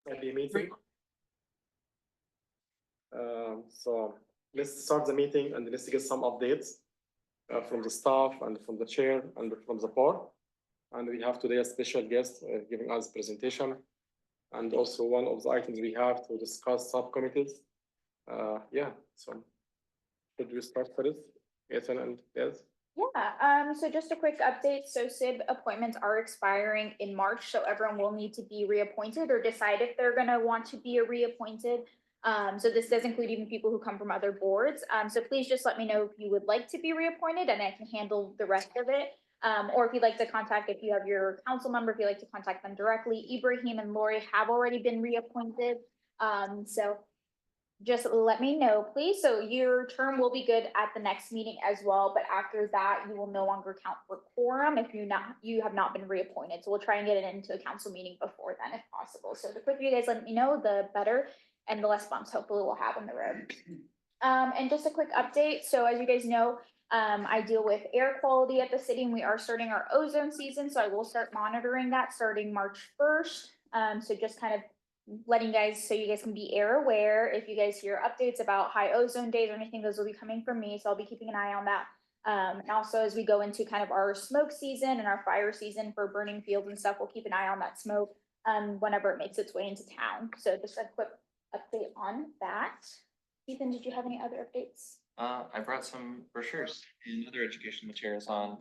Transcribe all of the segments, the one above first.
at the meeting. So let's start the meeting and let's get some updates from the staff and from the chair and from the board. And we have today a special guest giving us presentation. And also one of the items we have to discuss subcommittees. Yeah, so should we start first? Ethan and Bez? Yeah, so just a quick update. So SIB appointments are expiring in March, so everyone will need to be reappointed or decide if they're gonna want to be reappointed. So this does include even people who come from other boards. So please just let me know if you would like to be reappointed and I can handle the rest of it. Or if you'd like to contact, if you have your council member, if you'd like to contact them directly. Ibrahim and Lori have already been reappointed. So just let me know, please. So your term will be good at the next meeting as well, but after that, you will no longer count for quorum if you have not been reappointed. So we'll try and get it into a council meeting before then if possible. So the quicker you guys let me know, the better, and the less bumps hopefully we'll have on the road. And just a quick update. So as you guys know, I deal with air quality at the city and we are starting our ozone season. So I will start monitoring that starting March 1st. So just kind of letting you guys, so you guys can be air aware. If you guys hear updates about high ozone days or anything, those will be coming from me. So I'll be keeping an eye on that. And also as we go into kind of our smoke season and our fire season for burning fields and stuff, we'll keep an eye on that smoke whenever it makes its way into town. So just a quick update on that. Ethan, did you have any other updates? I brought some brochures and other education materials on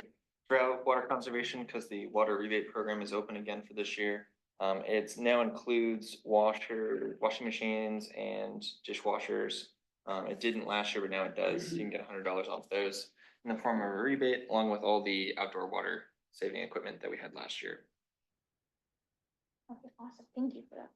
drought, water conservation, because the water rebate program is open again for this year. It now includes washing machines and dishwashers. It didn't last year, but now it does. You can get $100 off those in the form of a rebate, along with all the outdoor water saving equipment that we had last year. Okay, awesome. Thank you for that.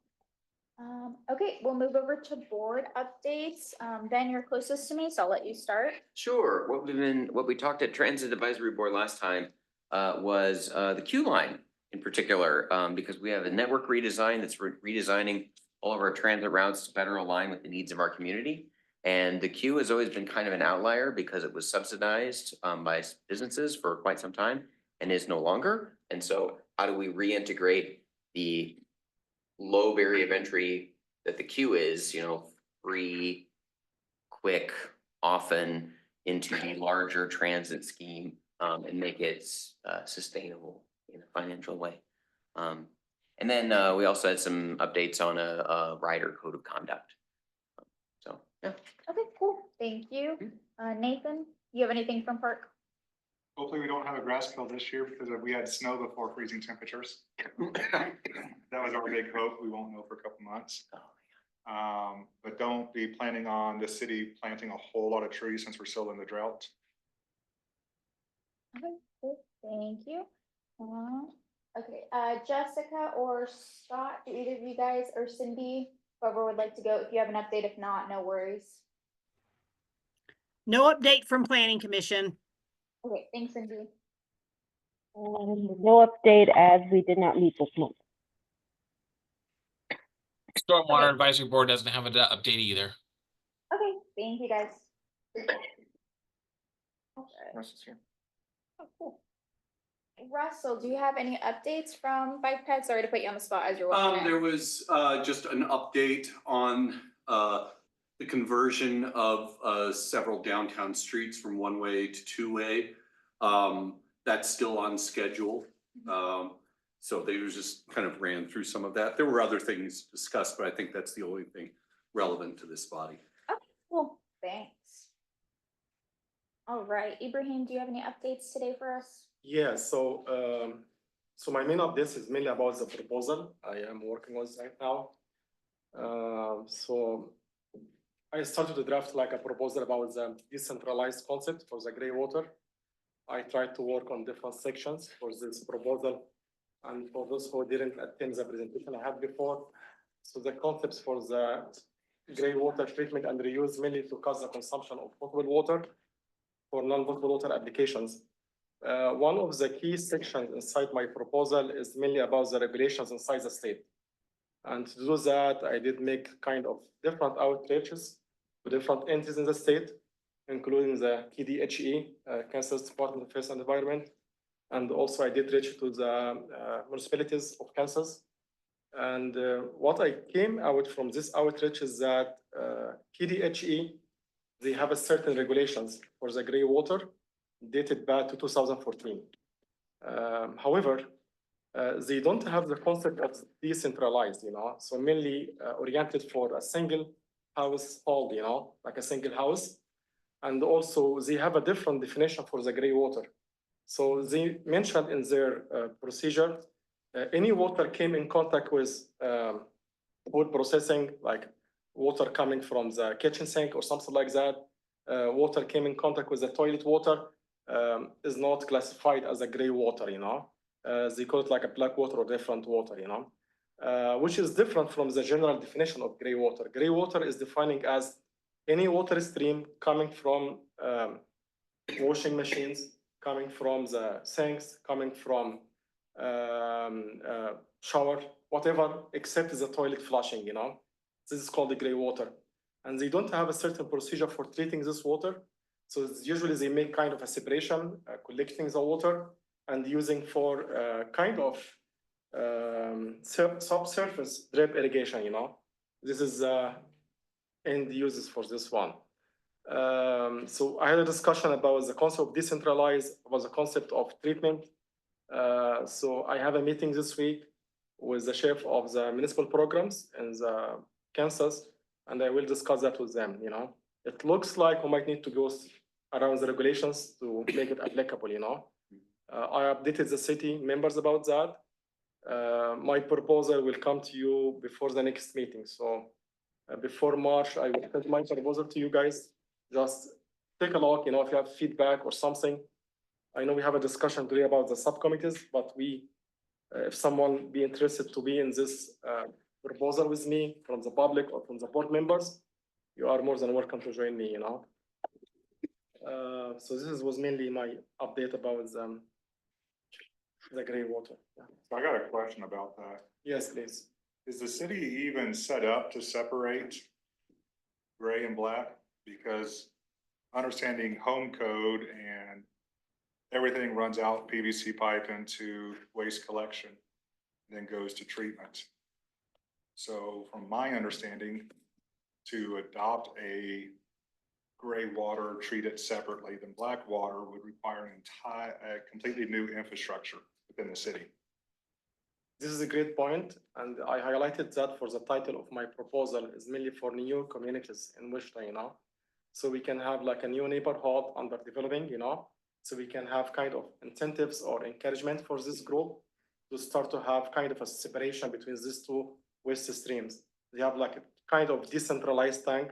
Okay, we'll move over to board updates. Ben, you're closest to me, so I'll let you start. Sure. What we talked at Transit Advisory Board last time was the queue line in particular, because we have a network redesign that's redesigning all of our transit routes to better align with the needs of our community. And the queue has always been kind of an outlier because it was subsidized by businesses for quite some time and is no longer. And so how do we reintegrate the low barrier of entry that the queue is, free, quick, often into the larger transit scheme and make it sustainable in a financial way. And then we also had some updates on a rider code of conduct. So, yeah. Okay, cool. Thank you. Nathan, you have anything from Park? Hopefully we don't have a grass fill this year because we had snow before freezing temperatures. That was our big hope. We won't know for a couple months. But don't be planning on the city planting a whole lot of trees since we're still in the drought. Okay, cool. Thank you. Okay, Jessica or Scott, do either of you guys or Cindy, whoever would like to go, if you have an update, if not, no worries. No update from Planning Commission. Okay, thanks, Cindy. No update as we did not meet this month. Stormwater Advisory Board doesn't have an update either. Okay, thank you guys. Russ is here. Oh, cool. Russell, do you have any updates from Bike Ped? Sorry to put you on the spot as you're walking There was just an update on the conversion of several downtown streets from one-way to two-way. That's still on schedule. So they just kind of ran through some of that. There were other things discussed, but I think that's the only thing relevant to this body. Okay, cool. Thanks. All right, Ibrahim, do you have any updates today for us? Yeah, so my main update is mainly about the proposal I am working on right now. So I started to draft like a proposal about the decentralized concept for the gray water. I tried to work on different sections for this proposal. And for those who didn't attend the presentation I had before, so the concepts for the gray water treatment and reuse mainly to cut the consumption of potable water for non-potable water applications. One of the key sections inside my proposal is mainly about the regulations inside the state. And to do that, I did make kind of different outreaches to different entities in the state, including the KDHE, Kansas Department of Health and Environment. And also I did reach to the municipalities of Kansas, And what I came out from this outreach is that KDHE, they have a certain regulations for the gray water dated back to 2014. However, they don't have the concept of decentralized, so mainly oriented for a single household, like a single house. And also they have a different definition for the gray water. So they mentioned in their procedure, any water came in contact with food processing, like water coming from the kitchen sink or something like that, water came in contact with the toilet water, is not classified as a gray water, they call it like a black water or different water, which is different from the general definition of gray water. Gray water is defining as any water stream coming from washing machines, coming from the sinks, coming from shower, whatever, except the toilet flushing, This is called the gray water. And they don't have a certain procedure for treating this water. So usually they make kind of a separation, collecting the water and using for kind of subsurface drip irrigation, This is end uses for this one. So I had a discussion about the concept of decentralized, about the concept of treatment. So I have a meeting this week with the chief of the municipal programs in the Kansas, and I will discuss that with them, It looks like we might need to go around the regulations to make it applicable, I updated the city members about that. My proposal will come to you before the next meeting. So before March, I will send my proposal to you guys. Just take a look, if you have feedback or something. I know we have a discussion today about the subcommittees, but if someone be interested to be in this proposal with me from the public or from the board members, you are more than welcome to join me, So this was mainly my update about the gray water. Yeah. So I got a question about that. Yes, please. Is the city even set up to separate gray and black? Because understanding home code and everything runs out PVC pipe into waste collection, then goes to treatment. So from my understanding, to adopt a gray water, treat it separately than black water would require a completely new infrastructure within the city. This is a great point, and I highlighted that for the title of my proposal is mainly for new communities in Wichita, So we can have like a new neighborhood under developing, So we can have kind of incentives or encouragement for this group to start to have kind of a separation between these two waste streams. They have like a kind of decentralized tank,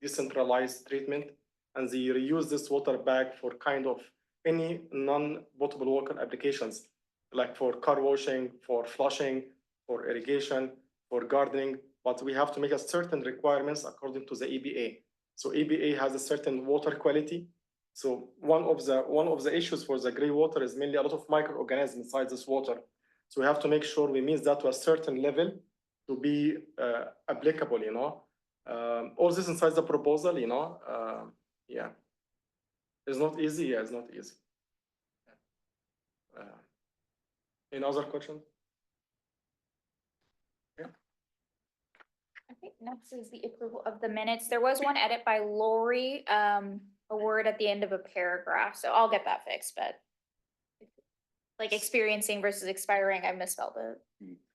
decentralized treatment, and they reuse this water back for kind of any non-potable water applications, like for car washing, for flushing, for irrigation, for gardening, but we have to make a certain requirements according to the EPA. So EPA has a certain water quality. So one of the issues for the gray water is mainly a lot of microorganisms inside this water. So we have to make sure we meet that to a certain level to be applicable, all this inside the proposal, yeah. It's not easy, yeah, it's not easy. Any other question? I think next is the approval of the minutes. There was one edit by Lori, a word at the end of a paragraph, so I'll get that fixed, but like experiencing versus expiring, I misspelled it.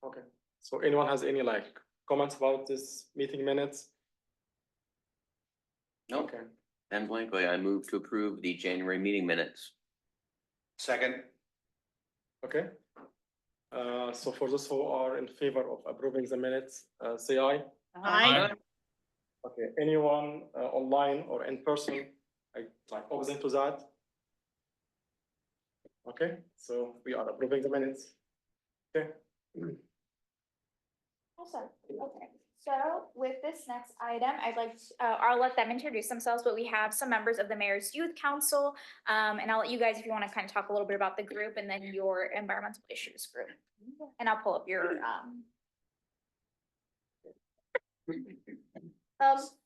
Okay, so anyone has any like comments about this meeting minutes? No. Okay, And blankly, I move to approve the January meeting minutes. Second. okay. So for those who are in favor of approving the minutes, say aye. Aye. Okay, anyone online or in person, like opposite to that? Okay, so we are approving the minutes. Okay. Awesome. Okay, so with this next item, I'll let them introduce themselves, but we have some members of the Mayor's Youth Council. And I'll let you guys, if you want to kind of talk a little bit about the group and then your environmental issues group. And I'll pull up your,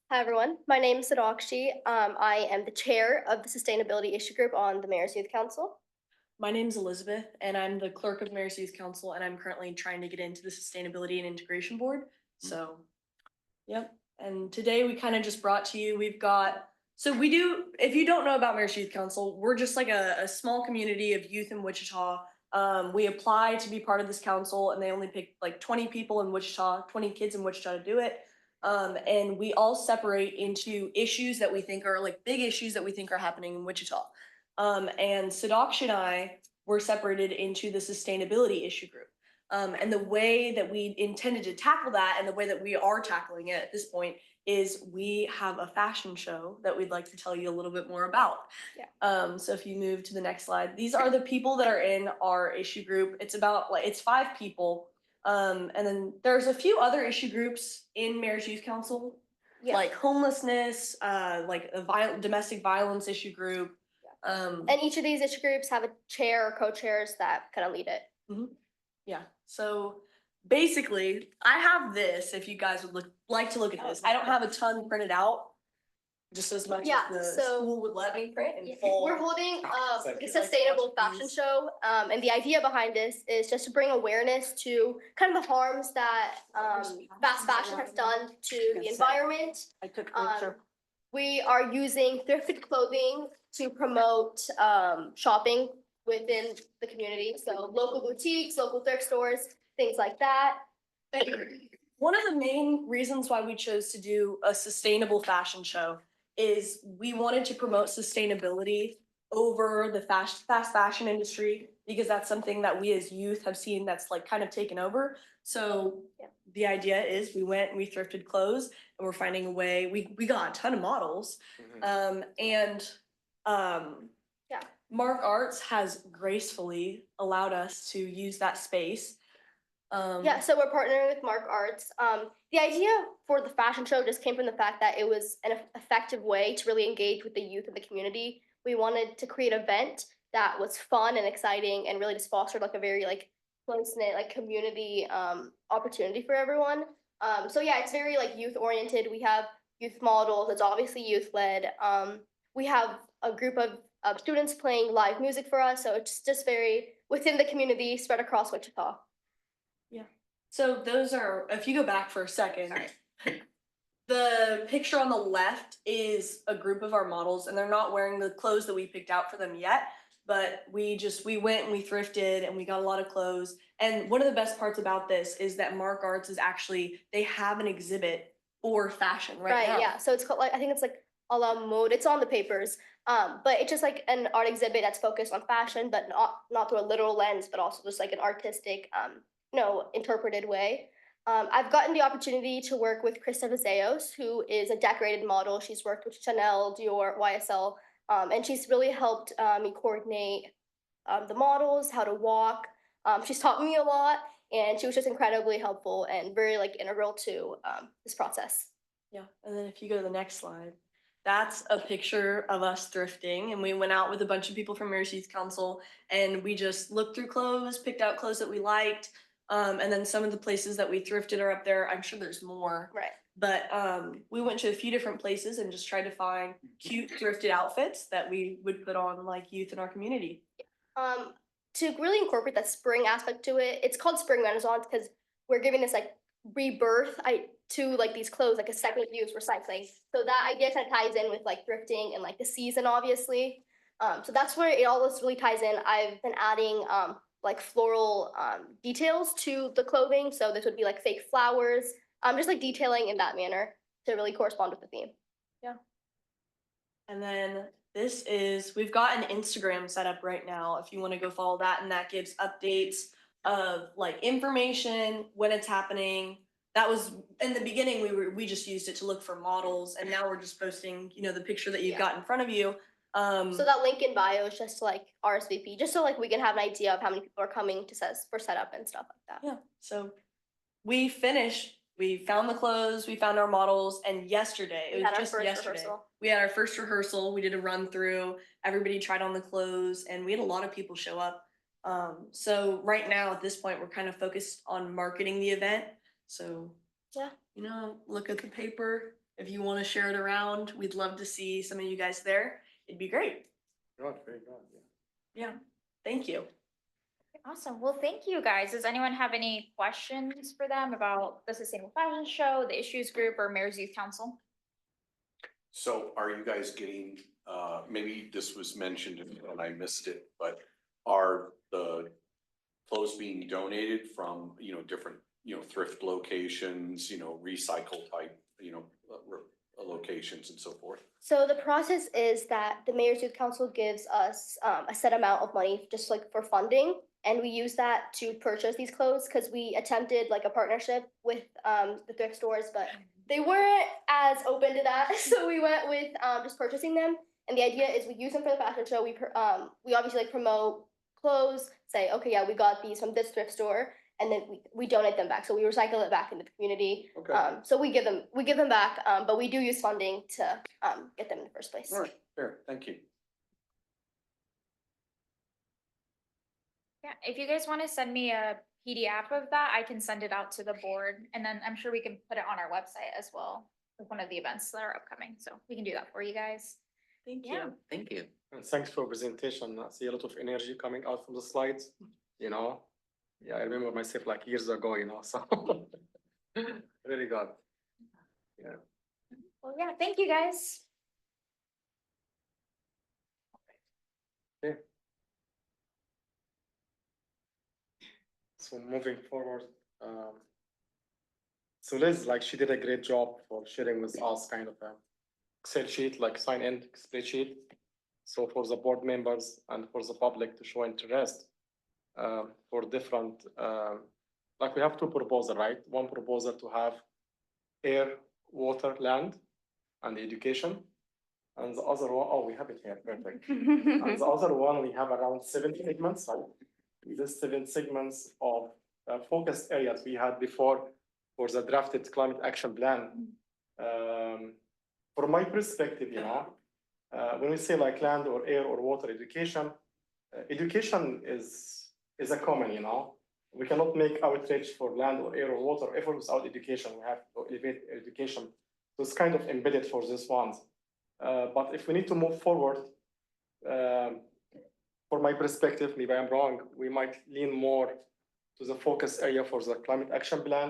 Hi, everyone. My name is Sadakshi. I am the chair of the Sustainability Issue Group on the Mayor's Youth Council. My name's Elizabeth, and I'm the clerk of Mayor's Youth Council, and I'm currently trying to get into the Sustainability and Integration Board. So, yep. And today we kind of just brought to you, we do, if you don't know about Mayor's Youth Council, we're just like a small community of youth in Wichita. We apply to be part of this council, and they only pick like 20 people in Wichita, 20 kids in Wichita to do it. And we all separate into issues that we think are like big issues that we think are happening in Wichita. And Sadaksh and I were separated into the sustainability issue group. And the way that we intended to tackle that and the way that we are tackling it at this point is we have a fashion show that we'd like to tell you a little bit more about. Yeah. So if you move to the next slide, these are the people that are in our issue group. It's 5 people. And then there's a few other issue groups in Mayor's Youth Council, Yeah. like homelessness, like a domestic violence issue group. And each of these issue groups have a chair or co-chairs that kind of lead it. Yeah, so basically, I have this, if you guys would like to look at this. I don't have a ton printed out, just as much Yeah, as the so- school would let me print in Yeah, full. we're holding Thank a you. sustainable fashion show, and the idea behind this is just to bring awareness to kind of the harms that fast fashion has done to the environment. I took a Um, picture. We are using thrifted clothing to promote shopping within the community, so local boutiques, local thrift stores, things like that. One of the main reasons why we chose to do a sustainable fashion show is we wanted to promote sustainability over the fast fashion industry, because that's something that we as youth have seen that's like kind of taken over. So Yeah. the idea is we went and we thrifted clothes, and we're finding a way, we got a ton of models. Yeah. Mark Arts has gracefully allowed us to use that space. Yeah, so we're partnering with Mark Arts. The idea for the fashion show just came from the fact that it was an effective way to really engage with the youth of the community. We wanted to create an event that was fun and exciting and really just fostered like a very like close-knit like community opportunity for everyone. So yeah, it's very like youth oriented. We have youth models. It's obviously youth led. We have a group of students playing live music for us. So it's just very within the community spread across Wichita. So those are, if you go back for a second, the picture on the left is a group of our models, and they're not wearing the clothes that we picked out for them yet, but we went and we thrifted and we got a lot of clothes. And one of the best parts about this is that Mark Arts is actually, they have an exhibit for fashion right now. Yeah. So it's called like I think it's like a la mode. It's on the papers. But it's just like an art exhibit that's focused on fashion, but not through a literal lens, but also just like an artistic interpreted way. I've gotten the opportunity to work with Krista Vizeos, who is a decorated model. She's worked with Chanel, Dior, YSL, and she's really helped me coordinate the models, how to walk. She's taught me a lot, and she was just incredibly helpful and very like integral to this process. Yeah, and then if you go to the next slide, that's a picture of us thrifting, and we went out with a bunch of people from Mayor's Youth Council, and we just looked through clothes, picked out clothes that we liked. And then some of the places that we thrifted are up there. I'm sure there's more. Right. But we went to a few different places and just tried to find cute thrifted outfits that we would put on like youth in our community. To really incorporate that spring aspect to it, it's called Spring Renaissance because we're giving this like rebirth to like these clothes, like a second use recycling. So that idea kind of ties in with like thrifting and like the season, obviously. So that's where it all this really ties in. I've been adding like floral details to the clothing. So this would be like fake flowers, just like detailing in that manner to really correspond with the theme. Yeah. And then we've got an Instagram set up right now if you want to go follow that, and that gives updates of like information when it's happening. That was in the beginning, we just used it to look for models, and now we're just posting, the picture that you've got in front of you. So that link in bio is just to like RSVP, just so like we can have an idea of how many people are coming for setup and stuff like that. Yeah, so we found the clothes, we found our models, and yesterday, it was just yesterday. We had our first rehearsal, we did a run through, everybody tried on the clothes, and we had a lot of people show up. So right now at this point, we're kind of focused on marketing the event. So, yeah, look at the paper. If you want to share it around, we'd love to see some of you guys there. It'd be great. Good, very good. Yeah. Thank you. Awesome. Well, thank you guys. Does anyone have any questions for them about the Sustainable Fashion Show, the Issues Group, or Mayor's Youth Council? So are you guys getting, maybe this was mentioned and I missed it, but are the clothes being donated from, different, thrift locations, recycle type, locations and so forth? So the process is that the Mayor's Youth Council gives us a set amount of money just like for funding. And we use that to purchase these clothes because we attempted like a partnership with the thrift stores, but they weren't as open to that. So we went with just purchasing them. And the idea is we use them for the fashion show. We obviously like promote clothes, say, okay, yeah, we got these from this thrift store. And then we donate them back. So we recycle it back into the community. Okay. So we give them back, but we do use funding to get them in the first place. All right, fair, thank you. Yeah, if you guys want to send me a PDF of that, I can send it out to the board, and then I'm sure we can put it on our website as well, with one of the events that are upcoming, so we can do that for you guys. Thank Yeah. you. Thank you. And thanks for presentation. I see a lot of energy coming out from the slides, Yeah, I remember myself like years ago, so really good. Yeah. Well, yeah, thank you guys. So moving forward, so Liz, like she did a great job for sharing with us kind of a Excel sheet, like sign in spreadsheet. So for the board members and for the public to show interest for different, like we have two proposals, right? One proposal to have air, water, land, and education. And the other one, oh, we have it here, perfect. And the other one, we have around 7 segments. So these 7 segments of focused areas we had before for the drafted climate action plan. From my perspective, when we say like land or air or water education, education is a common, We cannot make outreach for land or air or water ever without education. We have to elevate education. So it's kind of embedded for this one. But if we need to move forward, for my perspective, maybe I'm wrong, we might lean more to the focus area for the climate action plan,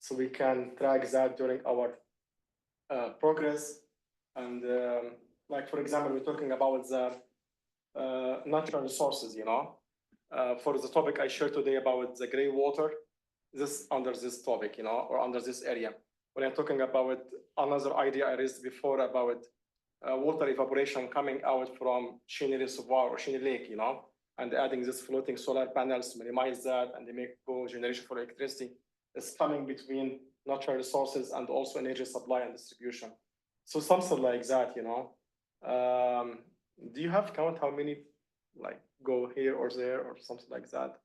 so we can track that during our progress. And like, for example, we're talking about the natural resources, for the topic I shared today about the gray water, this under this topic, or under this area. When I'm talking about another idea I raised before about water evaporation coming out from Cheney Reservoir or Cheney Lake, and adding this floating solar panels to minimize that, and they make generation for electricity. It's coming between natural resources and also energy supply and distribution. So something like that, do you have count how many like go here or there or something like that?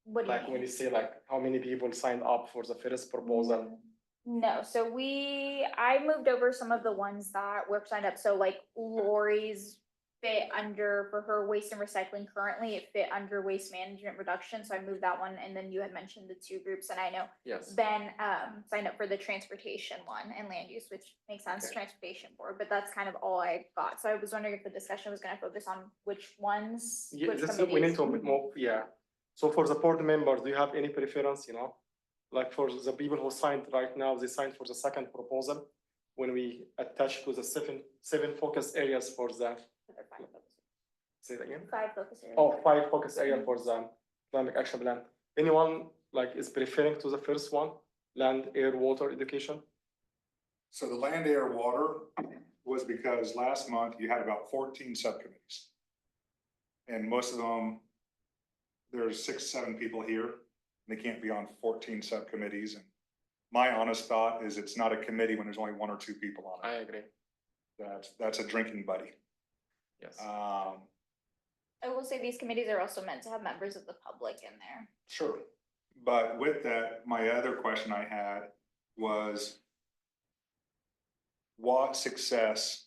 What do you Like when mean? you say like how many people signed up for the first proposal? No, so I moved over some of the ones that were signed up, so like Lori's fit under, for her waste and recycling currently, it fit under waste management reduction, so I moved that one, and then you had mentioned the 2 groups, and I know Yes. Ben signed up for the transportation one and land use, which makes sense, Okay. transportation board, but that's kind of all I got, so I was wondering if the discussion was gonna focus on which ones, Yeah, which this is, we need committees? to move, yeah. So for the board members, do you have any preference, Like for the people who signed right now, they signed for the second proposal when we attach to the seven focus areas for the, say it again? 5 focus areas. Oh, 5 focus area for the climate action plan. Anyone like is preferring to the first one, land, air, water, education? So the land, air, water was because last month you had about 14 subcommittees. And most of them, there's 6, 7 people here. They can't be on 14 subcommittees. And my honest thought is it's not a committee when there's only 1 or 2 people on I it. agree. That's a drinking buddy. Yes. I will say these committees are also meant to have members of the public in there. Sure. But with that, my other question I had was what success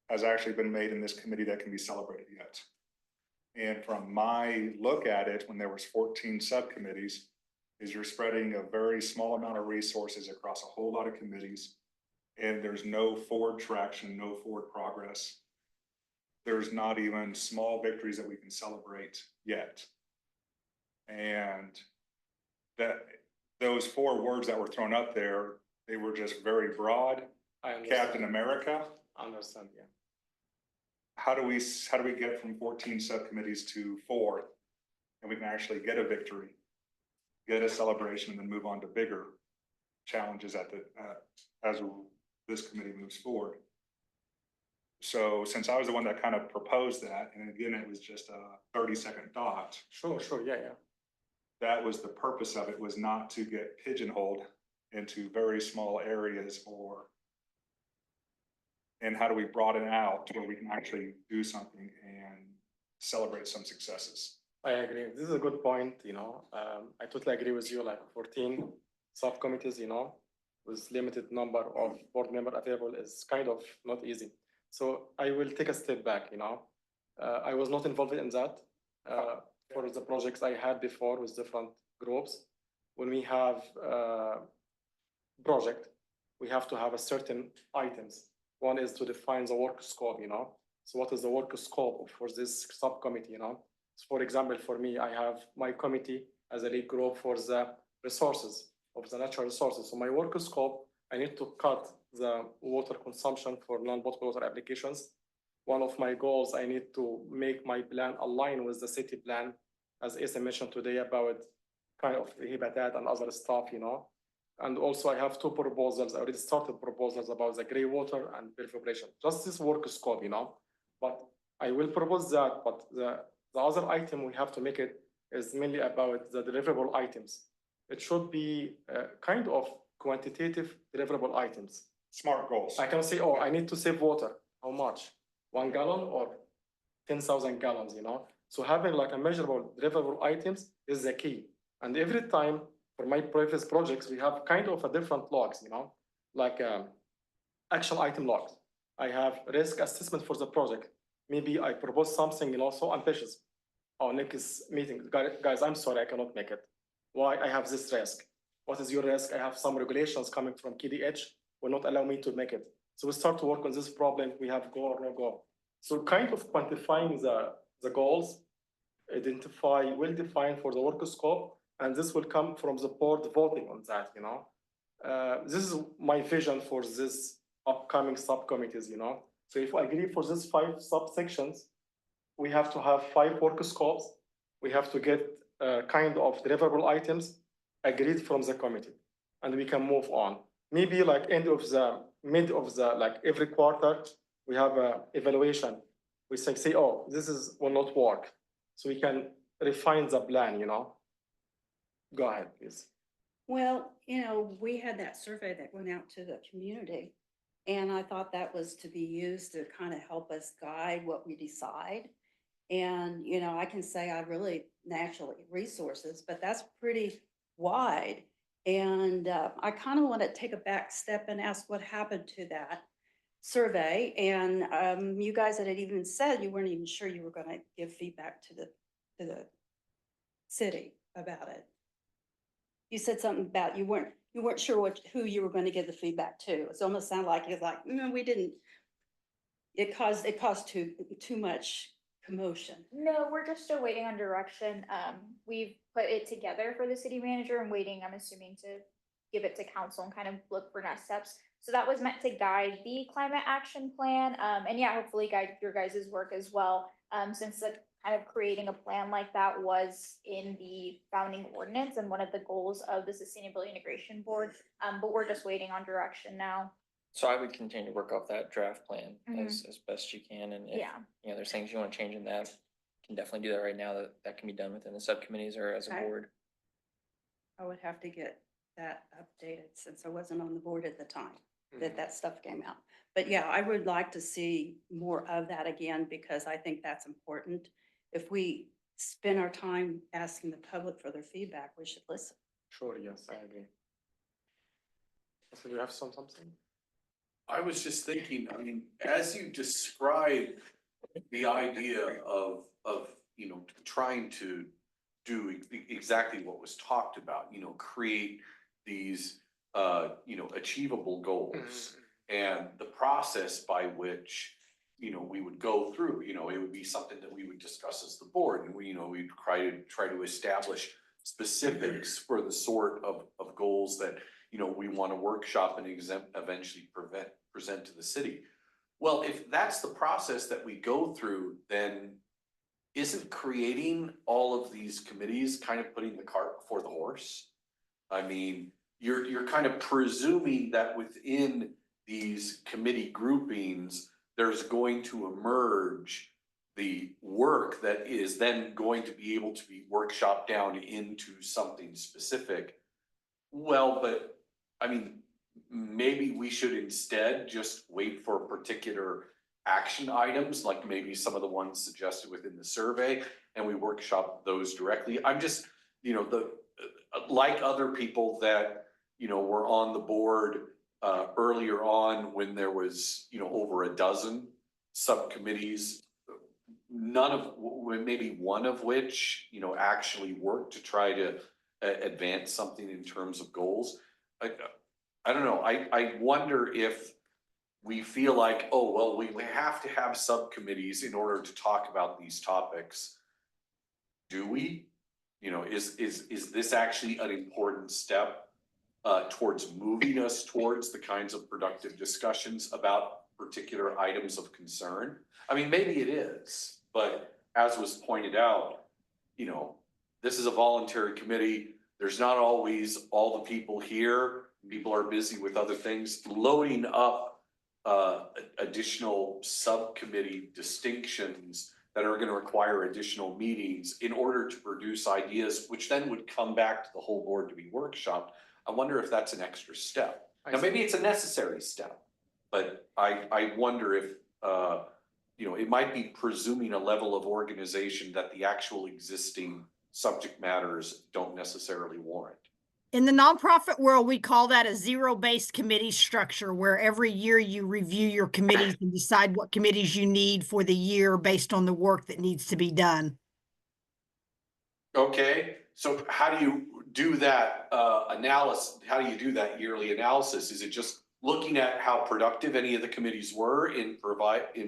has actually been made in this committee that can be celebrated yet? And from my look at it, when there was 14 subcommittees, is you're spreading a very small amount of resources across a whole lot of committees. And there's no forward traction, no forward progress. there's not even small victories that we can celebrate yet. And that, those 4 words that were thrown up there, they were just very broad. I understand. Captain America. I understand, yeah. How do we get from 14 subcommittees to 4? And we can actually get a victory, get a celebration, and then move on to bigger challenges as this committee moves forward. So since I was the one that kind of proposed that, and again, it was just a 30-second thought, Sure, yeah. that was the purpose of it, was not to get pigeonholed into very small areas and how do we broaden out where we can actually do something and celebrate some successes. I agree. This is a good point, I totally agree with you, like 14 subcommittees, with limited number of board member available is kind of not easy. So I will take a step back, I was not involved in that. For the projects I had before with different groups, when we have project, we have to have a certain items. One is to define the work scope, So what is the work scope for this subcommittee, So for example, for me, I have my committee as a lead group for the resources of the natural resources. So my work scope, I need to cut the water consumption for non-potable water applications. One of my goals, I need to make my plan align with the city plan, as Asa mentioned today about kind of the habitat and other stuff, And also I have 2 proposals. I already started proposals about the gray water and perforation. Just this work scope, But I will propose that. But the other item we have to make it is mainly about the deliverable items. It should be kind of quantitative deliverable items. Smart goals. I can say, oh, I need to save water. How much? 1 gallon or 10,000 gallons, So having like a measurable deliverable items is the key. And every time for my previous projects, we have kind of a different logs, like action item logs. I have risk assessment for the project. Maybe I propose something, so ambitious. Our next meeting, guys, I'm sorry, I cannot make it. Why? I have this risk. What is your risk? I have some regulations coming from KDH will not allow me to make it. So we start to work on this problem. We have go or no go. So kind of quantifying the goals, well defined for the work scope, and this will come from the board voting on that, This is my vision for this upcoming subcommittees, So if I agree for these 5 subsections, we have to have 5 work scopes. We have to get kind of deliverable items agreed from the committee, and we can move on. Maybe like mid of the, like every quarter, we have a evaluation. We say, oh, will not work. So we can refine the plan, Go ahead, please. Well, we had that survey that went out to the community, and I thought that was to be used to kind of help us guide what we decide. And, I can say I really naturally resources, but that's pretty wide. And I kind of want to take a back step and ask what happened to that survey. And you guys had even said you weren't even sure you were going to give feedback to the city about it. You said something about you weren't sure who you were going to give the feedback to. It almost sounded like it's like, no, we didn't. It caused too much commotion. No, we're just still waiting on direction. We've put it together for the city manager and waiting, I'm assuming, to give it to council and kind of look for next steps. So that was meant to guide the climate action plan. And yeah, hopefully guide your guys' work as well. Since the kind of creating a plan like that was in the founding ordinance and one of the goals of the Sustainability Integration Board. But we're just waiting on direction now. So I would continue to work off that draft plan Mhm. as best you can, and if, Yeah. There's things you wanna change in that, you can definitely do that right now, that can be done within the subcommittees or as a Okay. board. I would have to get that updated since I wasn't on the board at the time that stuff came out. But yeah, I would like to see more of that again, because I think that's important. If we spend our time asking the public for their feedback, we should listen. Sure, yes, I agree. So you have something? I was just thinking, as you describe the idea of, trying to do exactly what was talked about, create these, achievable goals and the process by which we would go through, it would be something that we would discuss as the board, and we'd try to establish specifics for the sort of goals that, we want to workshop and eventually present to the city. Well, if that's the process that we go through, then isn't creating all of these committees kind of putting the cart before the horse? I mean, you're kind of presuming that within these committee groupings, there's going to emerge the work that is then going to be able to be workshopped down into something specific. Well, but I mean, maybe we should instead just wait for particular action items, like maybe some of the ones suggested within the survey, and we workshop those directly. I'm just, like other people that, were on the board earlier on when there was, over a dozen subcommittees, none of, maybe one of which, actually worked to try to advance something in terms of goals. I don't know. I wonder if we feel like, oh, well, we have to have subcommittees in order to talk about these topics. Do we? Is this actually an important step towards moving us towards the kinds of productive discussions about particular items of concern? I mean, maybe it is, but as was pointed out, this is a voluntary committee. There's not always all the people here. People are busy with other things. Loading up additional subcommittee distinctions that are going to require additional meetings in order to produce ideas, which then would come back to the whole board to be workshopped. I wonder if that's an extra step. Now, maybe it's a necessary step, but I wonder if, it might be presuming a level of organization that the actual existing subject matters don't necessarily warrant. In the nonprofit world, we call that a zero-based committee structure, where every year you review your committees and decide what committees you need for the year based on the work that needs to be done. Okay, so how do you do that analysis? How do you do that yearly analysis? Is it just looking at how productive any of the committees were in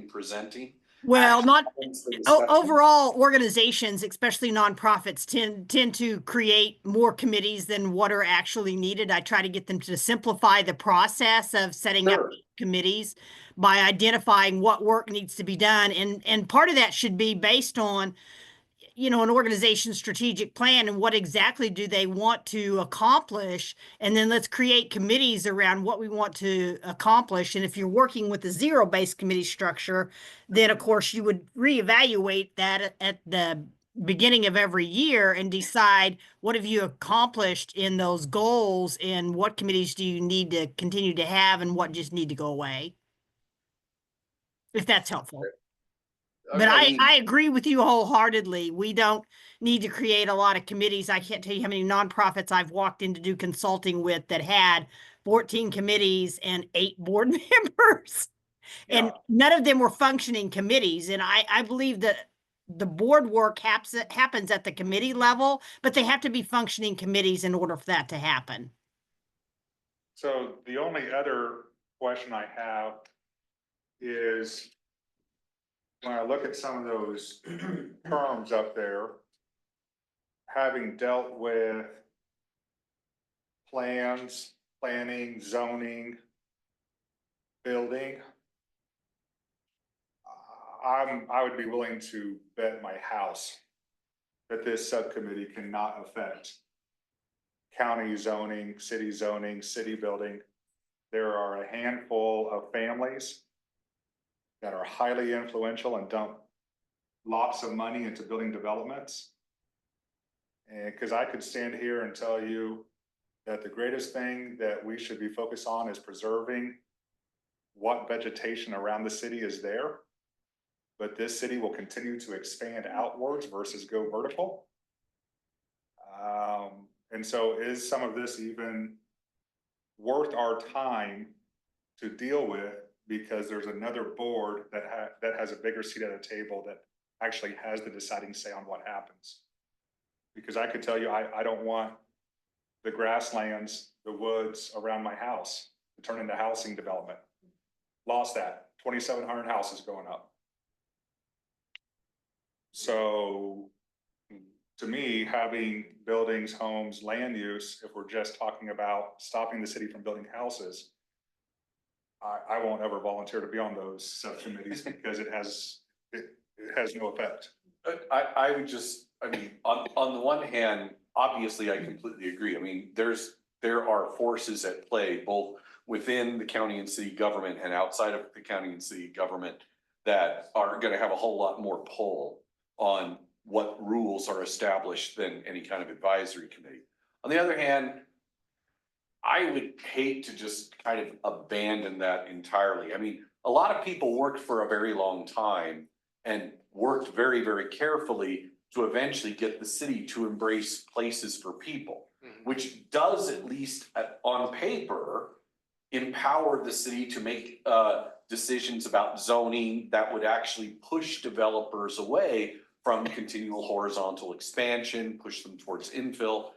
presenting? Well, not discussion? overall organizations, especially nonprofits, tend to create more committees than what are actually needed. I try to get them to simplify the process of setting up committees by identifying what work needs to be done. And part of that should be based on, an organization's strategic plan and what exactly do they want to accomplish. And then let's create committees around what we want to accomplish. And if you're working with a zero-based committee structure, then of course you would reevaluate that at the beginning of every year and decide what have you accomplished in those goals and what committees do you need to continue to have and what just need to go away. If that's helpful. But I agree with you wholeheartedly. We don't need to create a lot of committees. I can't tell you how many nonprofits I've walked in to do consulting with that had 14 committees and 8 board members. And none of them were functioning committees. And I believe that the board work happens at the committee level, but they have to be functioning committees in order for that to happen. So the only other question I have is, when I look at some of those terms up there, having dealt with planning, zoning, building, I would be willing to bet my house that this subcommittee cannot affect county zoning, city building. There are a handful of families that are highly influential and dump lots of money into building developments. And because I could stand here and tell you that the greatest thing that we should be focused on is preserving what vegetation around the city is there. But this city will continue to expand outwards versus go vertical. And so is some of this even worth our time to deal with, because there's another board that has a bigger seat at the table that actually has the deciding say on what happens? Because I could tell you, I don't want the grasslands, the woods around my house to turn into housing development. lost that, 2,700 houses going up. So to me, having buildings, homes, land use, if we're just talking about stopping the city from building houses, I won't ever volunteer to be on those subcommittees because it has no effect. I would just, I mean, on the one hand, obviously, I completely agree. I mean, there are forces at play, both within the county and city government and outside of the county and city government that are gonna have a whole lot more pull on what rules are established than any kind of advisory committee. On the other hand, I would hate to just kind of abandon that entirely. I mean, a lot of people worked for a very long time and worked very, very carefully to eventually get the city to embrace places for people, which does, at least on paper, empower the city to make decisions about zoning that would actually push developers away from continual horizontal expansion, push them towards infill.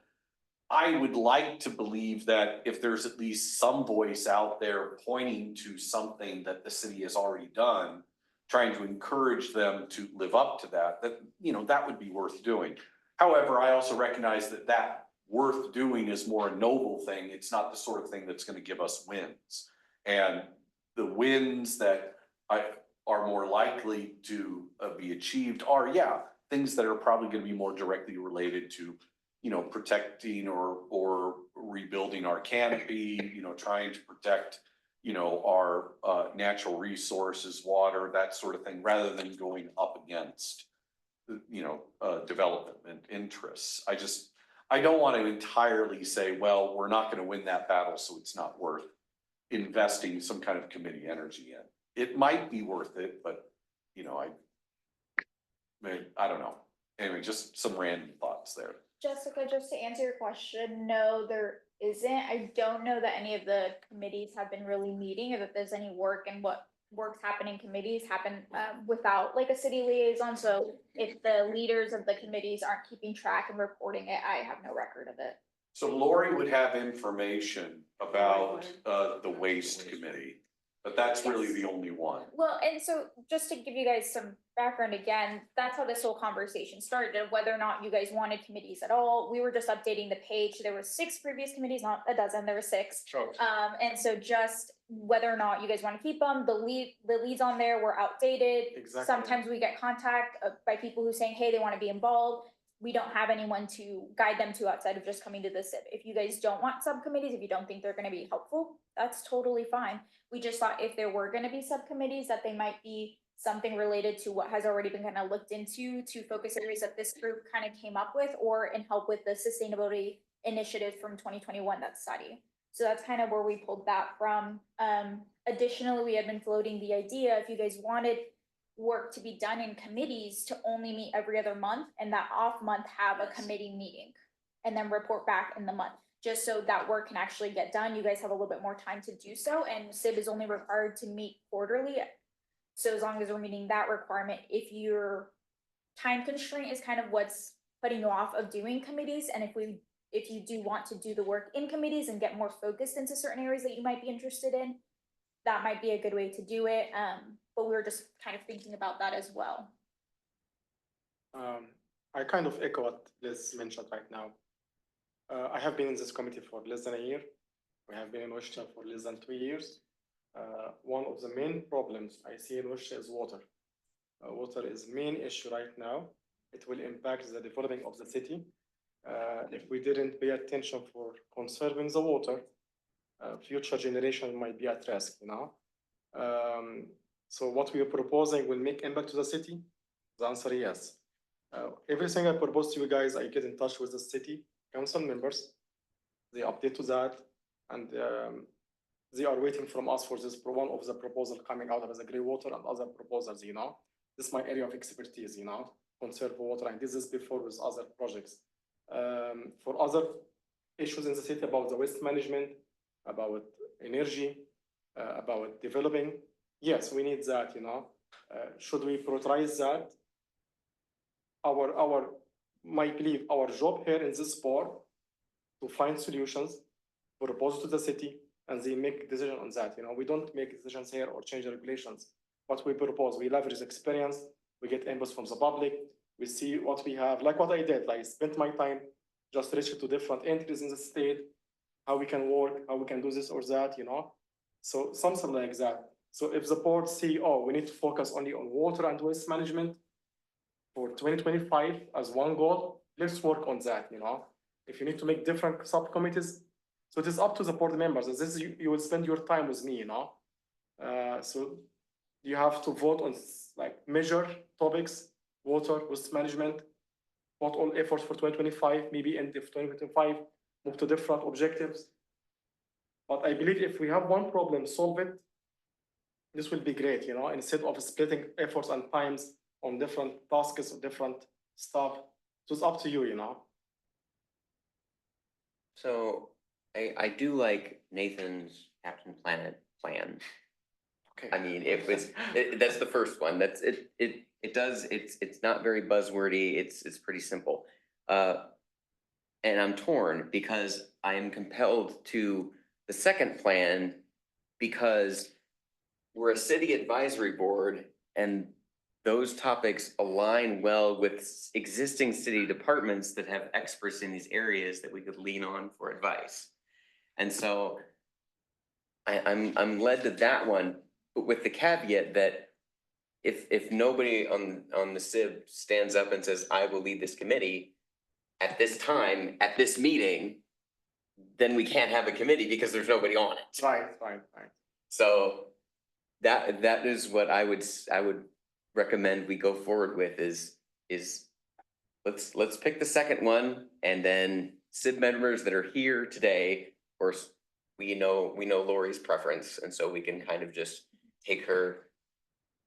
I would like to believe that if there's at least some voice out there pointing to something that the city has already done, trying to encourage them to live up to that, that would be worth doing. However, I also recognize that worth doing is more a noble thing. It's not the sort of thing that's going to give us wins. And the wins that are more likely to be achieved are, things that are probably going to be more directly related to protecting or rebuilding our canopy, trying to protect, our natural resources, water, that sort of thing, rather than going up against, development interests. I don't want to entirely say, well, we're not going to win that battle, so it's not worth investing some kind of committee energy in. It might be worth it, but, I don't know. Anyway, just some random thoughts there. Jessica, just to answer your question, no, there isn't. I don't know that any of the committees have been really meeting, or that there's any work, and what works happen in committees happen without like a city liaison. So if the leaders of the committees aren't keeping track and reporting it, I have no record of it. So Lori would have information about the waste committee, but that's really the only one. Well, and so just to give you guys some background again, that's how this whole conversation started, of whether or not you guys wanted committees at all. We were just updating the page. There were 6 previous committees, not a dozen, there were 6. Sure. And so just whether or not you guys want to keep them, the leads on there were outdated. Exactly. Sometimes we get contact by people who saying, hey, they want to be involved. We don't have anyone to guide them to outside of just coming to the SIP. If you guys don't want subcommittees, if you don't think they're going to be helpful, that's totally fine. We just thought if there were going to be subcommittees, that they might be something related to what has already been kind of looked into, to focus areas that this group kind of came up with, or in help with the sustainability initiative from 2021 that study. So that's kind of where we pulled that from. Additionally, we had been floating the idea, if you guys wanted work to be done in committees, to only meet every other month, and that off month have a committee meeting and then report back in the month, just so that work can actually get done. You guys have a little bit more time to do so, and SIB is only required to meet quarterly. So as long as we're meeting that requirement, if your time constraint is kind of what's putting you off of doing committees, and if you do want to do the work in committees and get more focused into certain areas that you might be interested in, that might be a good way to do it. But we were just kind of thinking about that as well. I kind of echo what Liz mentioned right now. I have been in this committee for less than a year. We have been in Wichita for less than 2 years. One of the main problems I see in Wichita is water. Water is main issue right now. It will impact the development of the city. If we didn't pay attention for conserving the water, future generation might be at risk, So what we are proposing will make impact to the city? The answer is yes. Everything I propose to you guys, I get in touch with the city council members. They update to that, and they are waiting from us for this one of the proposal coming out of the gray water and other proposals, This is my area of expertise, conserve water, and this is before with other projects. For other issues in the city about the waste management, about energy, about developing, yes, we need that, Should we prioritize that? My belief, our job here in this board, to find solutions, propose to the city, and they make decision on that, we don't make decisions here or change the regulations. What we propose, we leverage experience, we get inputs from the public, we see what we have, like what I did, I spent my time just reaching to different entities in the state, how we can work, how we can do this or that, So something like that. So if the board see, oh, we need to focus only on water and waste management for 2025 as one goal, let's work on that, If you need to make different subcommittees, so it is up to the board members. This is, you will spend your time with me, So you have to vote on like major topics, water, waste management, put all efforts for 2025, maybe end of 2025, move to different objectives. But I believe if we have one problem, solve it, this will be great, instead of splitting efforts and times on different tasks or different stuff. So it's up to you, So I do like Nathan's Captain Planet plan. Okay. I mean, that's the first one. That's it does, it's not very buzzwordy. It's pretty simple. And I'm torn because I am compelled to the second plan because we're a city advisory board and those topics align well with existing city departments that have experts in these areas that we could lean on for advice. And so I'm led to that one, but with the caveat that if nobody on the SIB stands up and says, I will lead this committee at this time, at this meeting, then we can't have a committee because there's nobody on it. Right. So that is what I would recommend we go forward with is let's pick the second one, and then SIB members that are here today, of course, we know Lori's preference, and so we can kind of just take her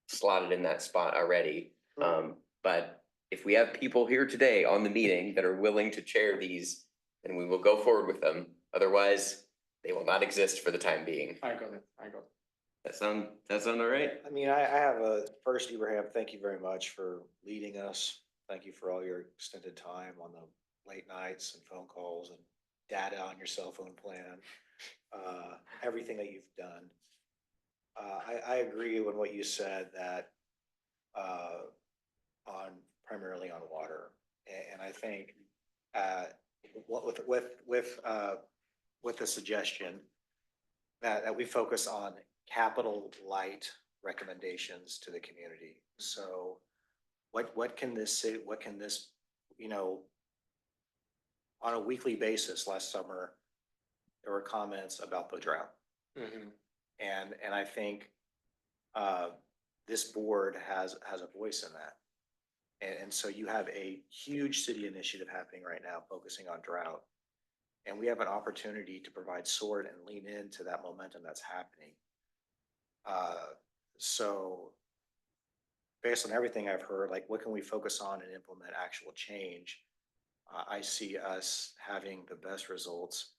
slotted in that spot already. But if we have people here today on the meeting that are willing to chair these, then we will go forward with them. Otherwise, they will not exist for the time being. I got it. That sound all right? I mean, I have first, Ibrahim, thank you very much for leading us. Thank you for all your extended time on the late nights and phone calls and data on your cell phone plan. Everything that you've done. I agree with what you said that primarily on water. And I think with the suggestion that we focus on capital light recommendations to the community. So what can this say, on a weekly basis last summer, there were comments about the drought. Mm-hmm. And I think this board has a voice in that. And so you have a huge city initiative happening right now focusing on drought. And we have an opportunity to provide sword and lean into that momentum that's happening. So based on everything I've heard, like what can we focus on and implement actual change? I see us having the best results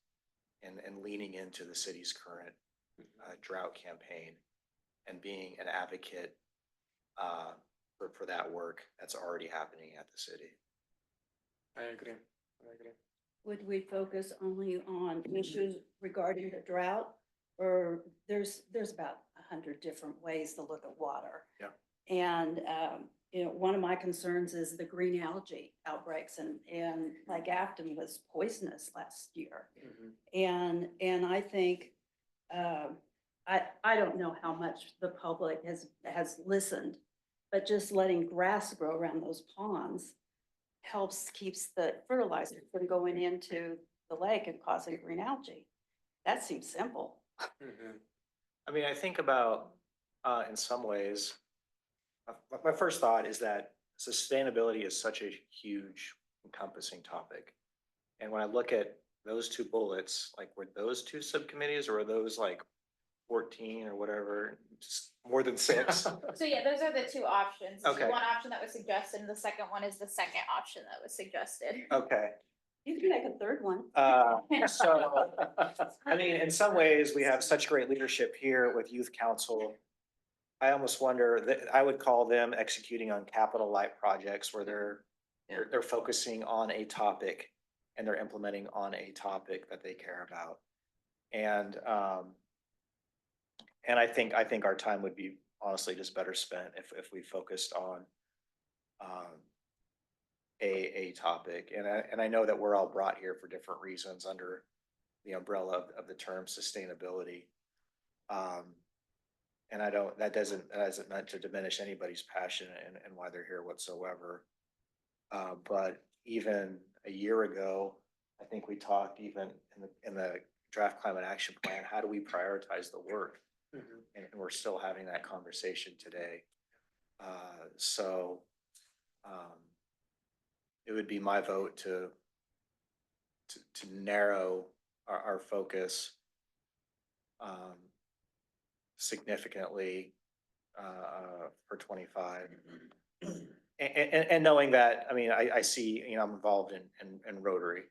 and leaning into the city's current drought campaign and being an advocate for that work that's already happening at the city. I agree. Would we focus only on issues regarding the drought? Or there's about 100 different ways to look at water. Yeah. And, one of my concerns is the green algae outbreaks and like Afton was poisonous last year. Mm-hmm. And I think, I don't know how much the public has listened, but just letting grass grow around those ponds keeps the fertilizer from going into the lake and causing green algae. That seems simple. Mm-hmm. I mean, I think about, in some ways, my first thought is that sustainability is such a huge encompassing topic. And when I look at those two bullets, like were those two subcommittees or were those like 14 or whatever, just more than 6? So yeah, those are the two options. Okay. One option that was suggested, and the second one is the second option that was suggested. Okay. You can make a third one. So, I mean, in some ways, we have such great leadership here with Youth Council. I almost wonder that I would call them executing on capital light projects where they're focusing on a topic and they're implementing on a topic that they care about. And I think our time would be honestly just better spent if we focused on a topic. And I know that we're all brought here for different reasons under the umbrella of the term sustainability. And that isn't meant to diminish anybody's passion and why they're here whatsoever. But even a year ago, I think we talked even in the draft climate action plan, how do we prioritize the work? And we're still having that conversation today. So it would be my vote to narrow our focus significantly for 25. And knowing that, I mean, I see, I'm involved in Rotary.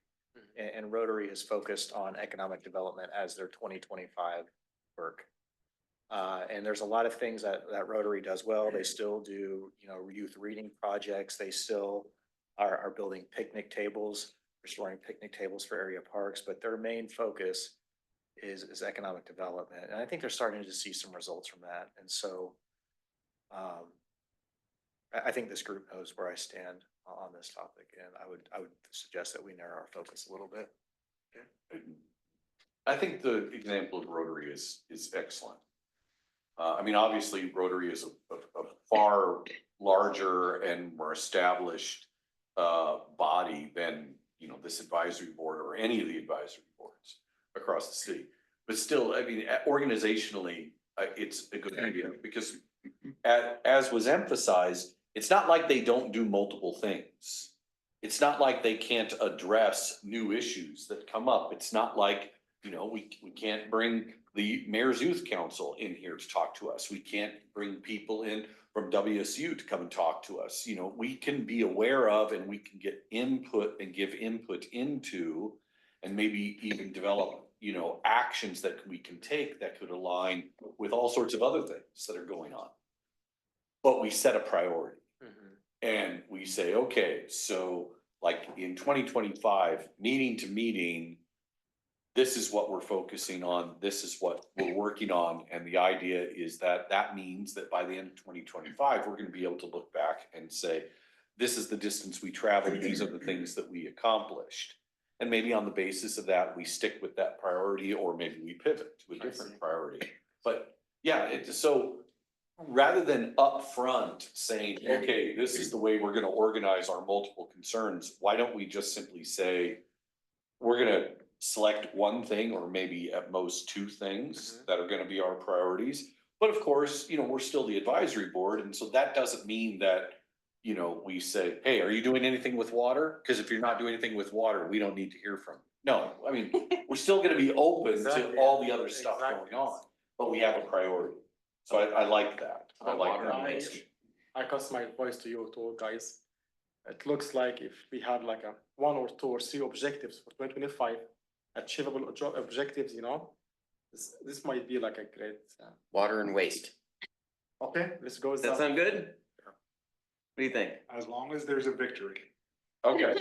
And Rotary is focused on economic development as their 2025 work. And there's a lot of things that Rotary does well. They still do, youth reading projects. They still are building picnic tables, restoring picnic tables for area parks, but their main focus is economic development. And I think they're starting to see some results from that. And so I think this group knows where I stand on this topic, and I would suggest that we narrow our focus a little bit. I think the example of Rotary is excellent. I mean, obviously Rotary is a far larger and more established body than, this advisory board or any of the advisory boards across the city. But still, I mean, organizationally, it's a good idea because as was emphasized, it's not like they don't do multiple things. It's not like they can't address new issues that come up. It's not like, we can't bring the Mayor's Youth Council in here to talk to us. We can't bring people in from WSU to come and talk to us. We can be aware of and we can get input and give input into and maybe even develop, actions that we can take that could align with all sorts of other things that are going on. But we set a priority. And we say, okay, so like in 2025, meeting to meeting, this is what we're focusing on. This is what we're working on. And the idea is that means that by the end of 2025, we're going to be able to look back and say, this is the distance we traveled. These are the things that we accomplished. And maybe on the basis of that, we stick with that priority, or maybe we pivot to a different priority. But yeah, so rather than upfront saying, okay, this is the way we're going to organize our multiple concerns, why don't we just simply say, we're going to select one thing or maybe at most two things that are going to be our priorities. But of course, we're still the advisory board. And so that doesn't mean that, we say, hey, are you doing anything with water? Because if you're not doing anything with water, we don't need to hear from you. No, I mean, we're still going to be open to all the other stuff going on, but we have a priority. So I like that. I like that. I cast my voice to you too, guys. It looks like if we have like a 1 or 2 or 3 objectives for 2025, achievable objectives, this might be like a great. Water and waste. Okay, let's go. Does that sound good? What do you think? As long as there's a victory. Okay.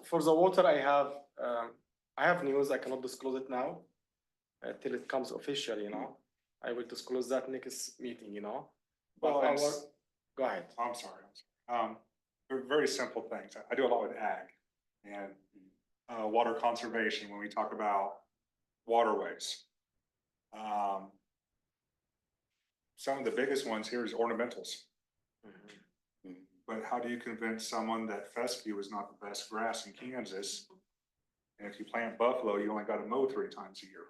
For the water, I have news. I cannot disclose it now till it comes official. I will disclose that next meeting. But go ahead. I'm sorry. They're very simple things. I do a lot with ag and water conservation when we talk about waterways. Some of the biggest ones here is ornamentals. But how do you convince someone that fescue is not the best grass in Kansas? And if you plant buffalo, you only got to mow 3 times a year.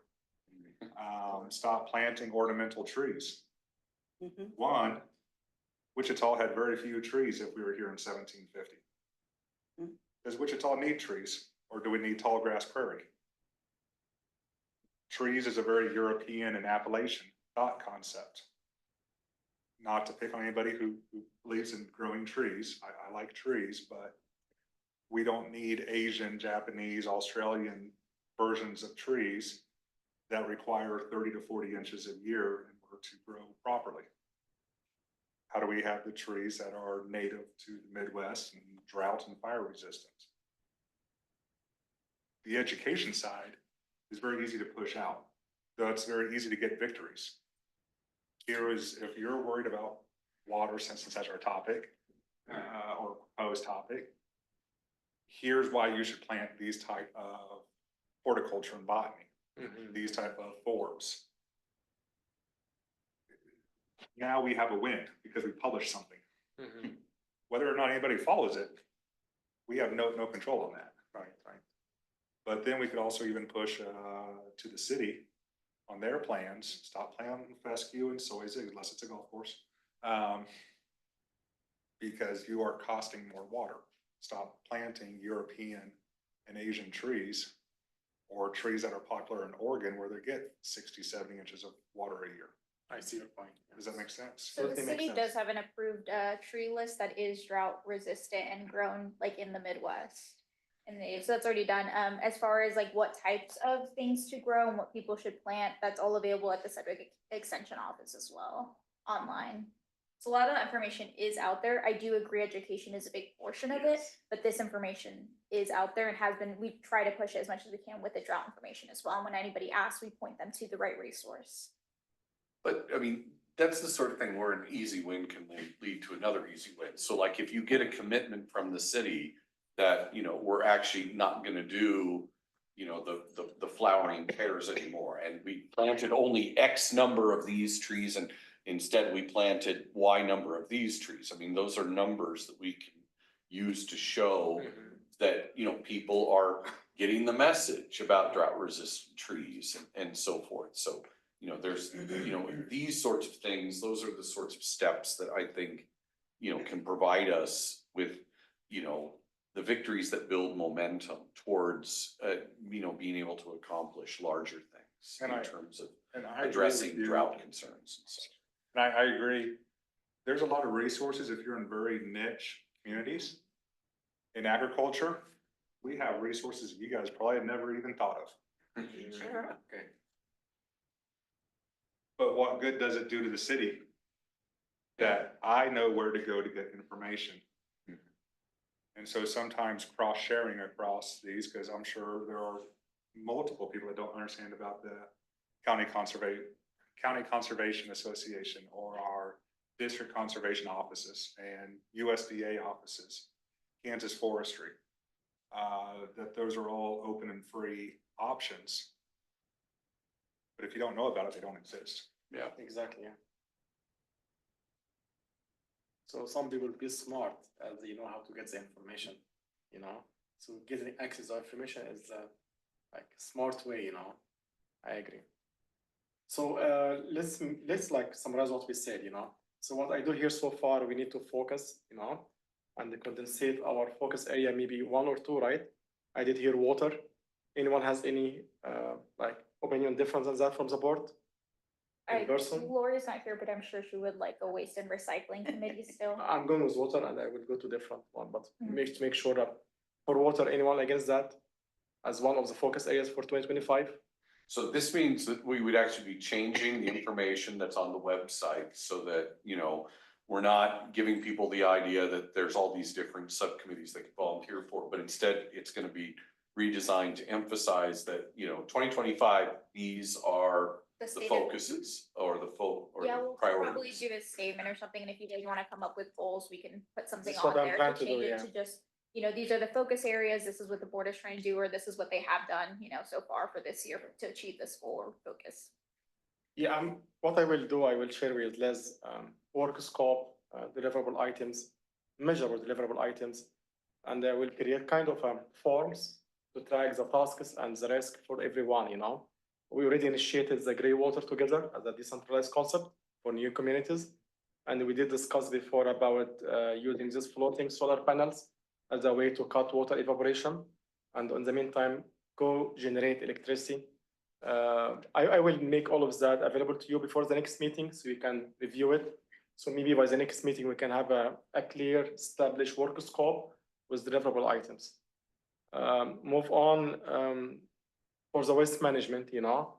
Stop planting ornamental trees. One, Wichita had very few trees if we were here in 1750. Does Wichita need trees, or do we need tall grass prairie? Trees is a very European and Appalachian thought concept. Not to pick on anybody who believes in growing trees. I like trees, but we don't need Asian, Japanese, Australian versions of trees that require 30 to 40 inches a year in order to grow properly. How do we have the trees that are native to the Midwest and drought and fire resistant? The education side, is very easy to push out. So it's very easy to get victories. Here is, if you're worried about water, since that's our topic, or proposed topic, here's why you should plant these type of horticulture and botany, these type of forbs. Now we have a win because we published something. Whether or not anybody follows it, we have no control on that. Right. But then we could also even push to the city on their plans, stop planting fescue and soy zig unless it's a golf course. Because you are costing more water. Stop planting European and Asian trees or trees that are popular in Oregon where they get 60, 70 inches of water a year. I see your point. Does that make sense? So the Totally makes city does sense. have an approved tree list that is drought resistant and grown like in the Midwest. And so that's already done. As far as like what types of things to grow and what people should plant, that's all available at the Sedgwick Extension Office as well, online. So a lot of that information is out there. I do agree education is a big portion of it, but this information is out there and has been, we try to push it as much as we can with the drought information as well. And when anybody asks, we point them to the right resource. But I mean, that's the sort of thing where an easy win can lead to another easy win. So like if you get a commitment from the city that, you know, we're actually not gonna do, you know, the flowering pears anymore, and we planted only X number of these trees and instead we planted Y number of these trees. I mean, those are numbers that we can use to show that, you know, people are getting the message about drought resistant trees and so forth. So, you know, there's, you know, these sorts of things, those are the sorts of steps that I think, you know, can provide us with, you know, the victories that build momentum towards, you know, being able to accomplish larger things in terms of addressing drought concerns and such. And I agree. There's a lot of resources if you're in very niche communities. In agriculture, we have resources you guys probably have never even thought of. Okay. But what good does it do to the city that I know where to go to get information? And so sometimes cross-sharing across these, because I'm sure there are multiple people that don't understand about the County Conservation Association or our district conservation offices and USDA offices, Kansas Forestry, that those are all open and free options. But if you don't know about it, they don't exist. Yeah. Exactly, yeah. So some people be smart as they know how to get the information, you know? So getting access to information is like a smart way, you know? I agree. So let's like summarize what we said, you know? So what I do here so far, we need to focus, you know, and condensate our focus area, maybe 1 or 2, right? I did hear water. Anyone has any like opinion difference on that from the board? Lori's not here, but I'm sure she would like a waste and recycling committee still. I'm going with water and I will go to different one, but make sure that for water, anyone against that as one of the focus areas for 2025? So this means that we would actually be changing the information that's on the website so that, you know, we're not giving people the idea that there's all these different subcommittees they can volunteer for, but instead it's gonna be redesigned to emphasize that, you know, 2025, these are the stated- focuses or the Yeah, we'll priorities. probably do a statement or something, and if you guys wanna come up with goals, we can put something That's on what I'm there trying to to do, change it yeah. to just, you know, these are the focus areas, this is what the board is trying to do, or this is what they have done, you know, so far for this year to achieve this goal or focus. Yeah, what I will do, I will share with Les work scope, deliverable items, measurable deliverable items, and I will create kind of forms to track the tasks and the risk for everyone, you know. We already initiated the gray water together as a decentralized concept for new communities. And we did discuss before about using these floating solar panels as a way to cut water evaporation. And in the meantime, go generate electricity. I will make all of that available to you before the next meeting so you can review it. So maybe by the next meeting, we can have a clear established work scope with deliverable items. Move on for the waste management, you know.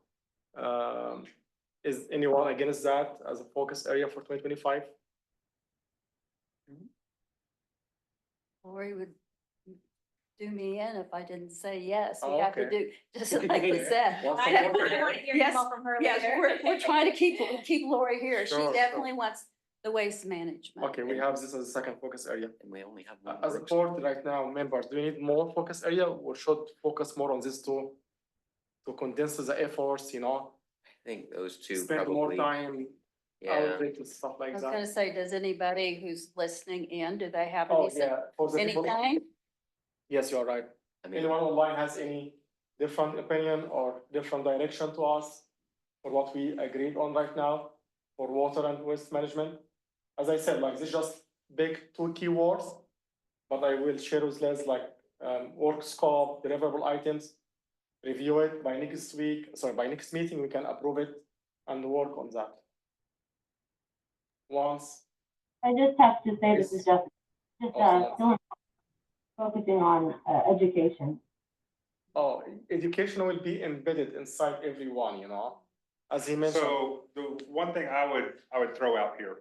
Is anyone against that as a focus area for 2025? Lori would do me in if I didn't say yes. We Oh, have to okay. do, just like we said. Well, I so- definitely want to hear Yes, more from her Yes, later. we're trying to keep Lori here. She Sure, definitely wants the waste management. Okay, we have this as a second focus area. And we only have one. As a work board right now, members, do you need more focus area or should focus more on these two? To condense the efforts, you know, I think those two spend more probably, time yeah. outreach and stuff I like was gonna that. say, does anybody who's listening in, do they have Oh, any, yeah, for the people, anything? yes, you're right. I mean, Anyone online has any different opinion or different direction to us for what we agreed on right now for water and waste management? As I said, like, this is just big two keywords, but I will share with Les like, work scope, deliverable items, review it by next week, sorry, by next meeting, we can approve it and work on that. Once, I just have to say, this is just Oh, still focusing on education. oh, education will be embedded inside everyone, you know, as he mentioned. So the one thing I would throw out here.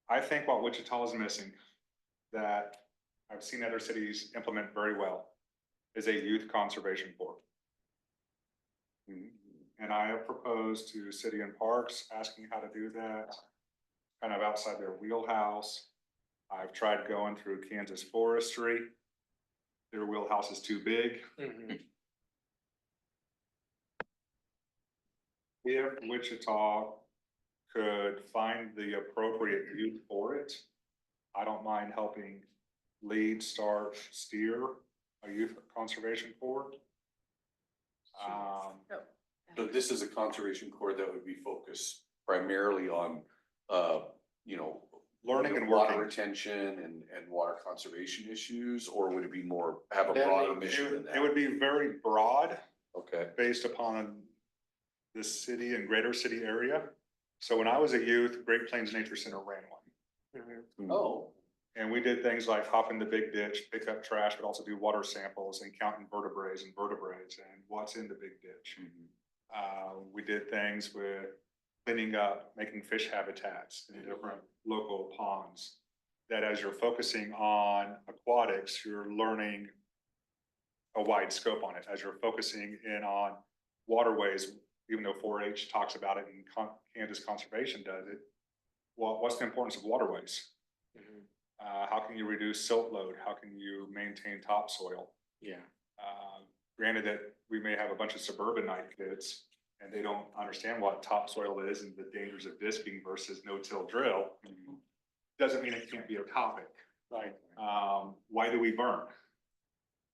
I think what Wichita is missing that I've seen other cities implement very well is a youth conservation board. And I have proposed to City and Parks, asking how to do that, kind of outside their wheelhouse. I've tried going through Kansas Forestry. Their wheelhouse is too big. Mhm. If Wichita could find the appropriate youth for it, I don't mind helping lead, start, steer a youth conservation board. So this is a conservation corps that would be focused primarily on, you know, Learning and water working. retention and water conservation issues, or would it be more, have a Learning, broader mission than that? It would be very broad, Okay, based upon the city and greater city area. So when I was a youth, Great Plains Nature Center ran one. Mhm. oh, And we did things like hop in the big ditch, pick up trash, but also do water samples and count invertebrates and vertebrates and what's in the big ditch. We did things with cleaning up, making fish habitats in different local ponds. That as you're focusing on aquatics, you're learning a wide scope on it. As you're focusing in on waterways, even though 4-H talks about it and Kansas Conservation does it, well, what's the importance of waterways? Mhm. How can you reduce silt load? How can you maintain topsoil? Yeah. Granted that we may have a bunch of suburbanite kids and they don't understand what topsoil is and the dangers of disking versus no-till drill. Doesn't mean it can't be a topic. Right. Why do we burn?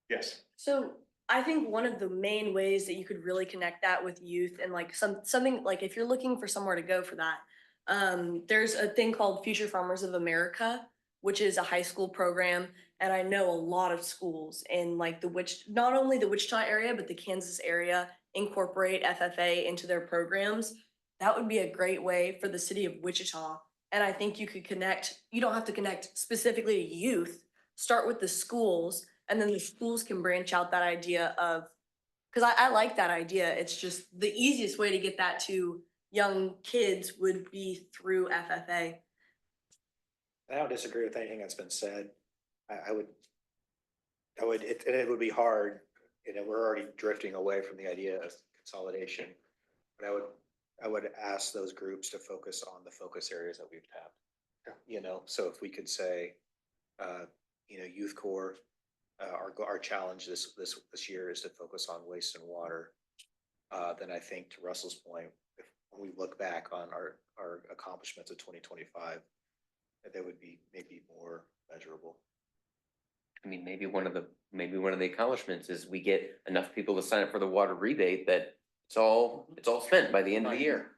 Yes. So I think one of the main ways that you could really connect that with youth and like something like if you're looking for somewhere to go for that, there's a thing called Future Farmers of America, which is a high school program. And I know a lot of schools in like not only the Wichita area, but the Kansas area incorporate FFA into their programs. That would be a great way for the city of Wichita. And I think you could connect, you don't have to connect specifically to youth, start with the schools, and then the schools can branch out that idea of, because I like that idea. It's just the easiest way to get that to young kids would be through FFA. I don't disagree with anything that's been said. I would, it would be hard, you know, we're already drifting away from the idea of consolidation. But I would ask those groups to focus on the focus areas that we've tapped. You know, so if we could say, you know, youth core, our challenge this year is to focus on waste and water. Then I think to Russell's point, when we look back on our accomplishments of 2025, that they would be maybe more measurable. I mean, maybe one of the accomplishments is we get enough people to sign up for the water rebate that it's all spent by the end of the year.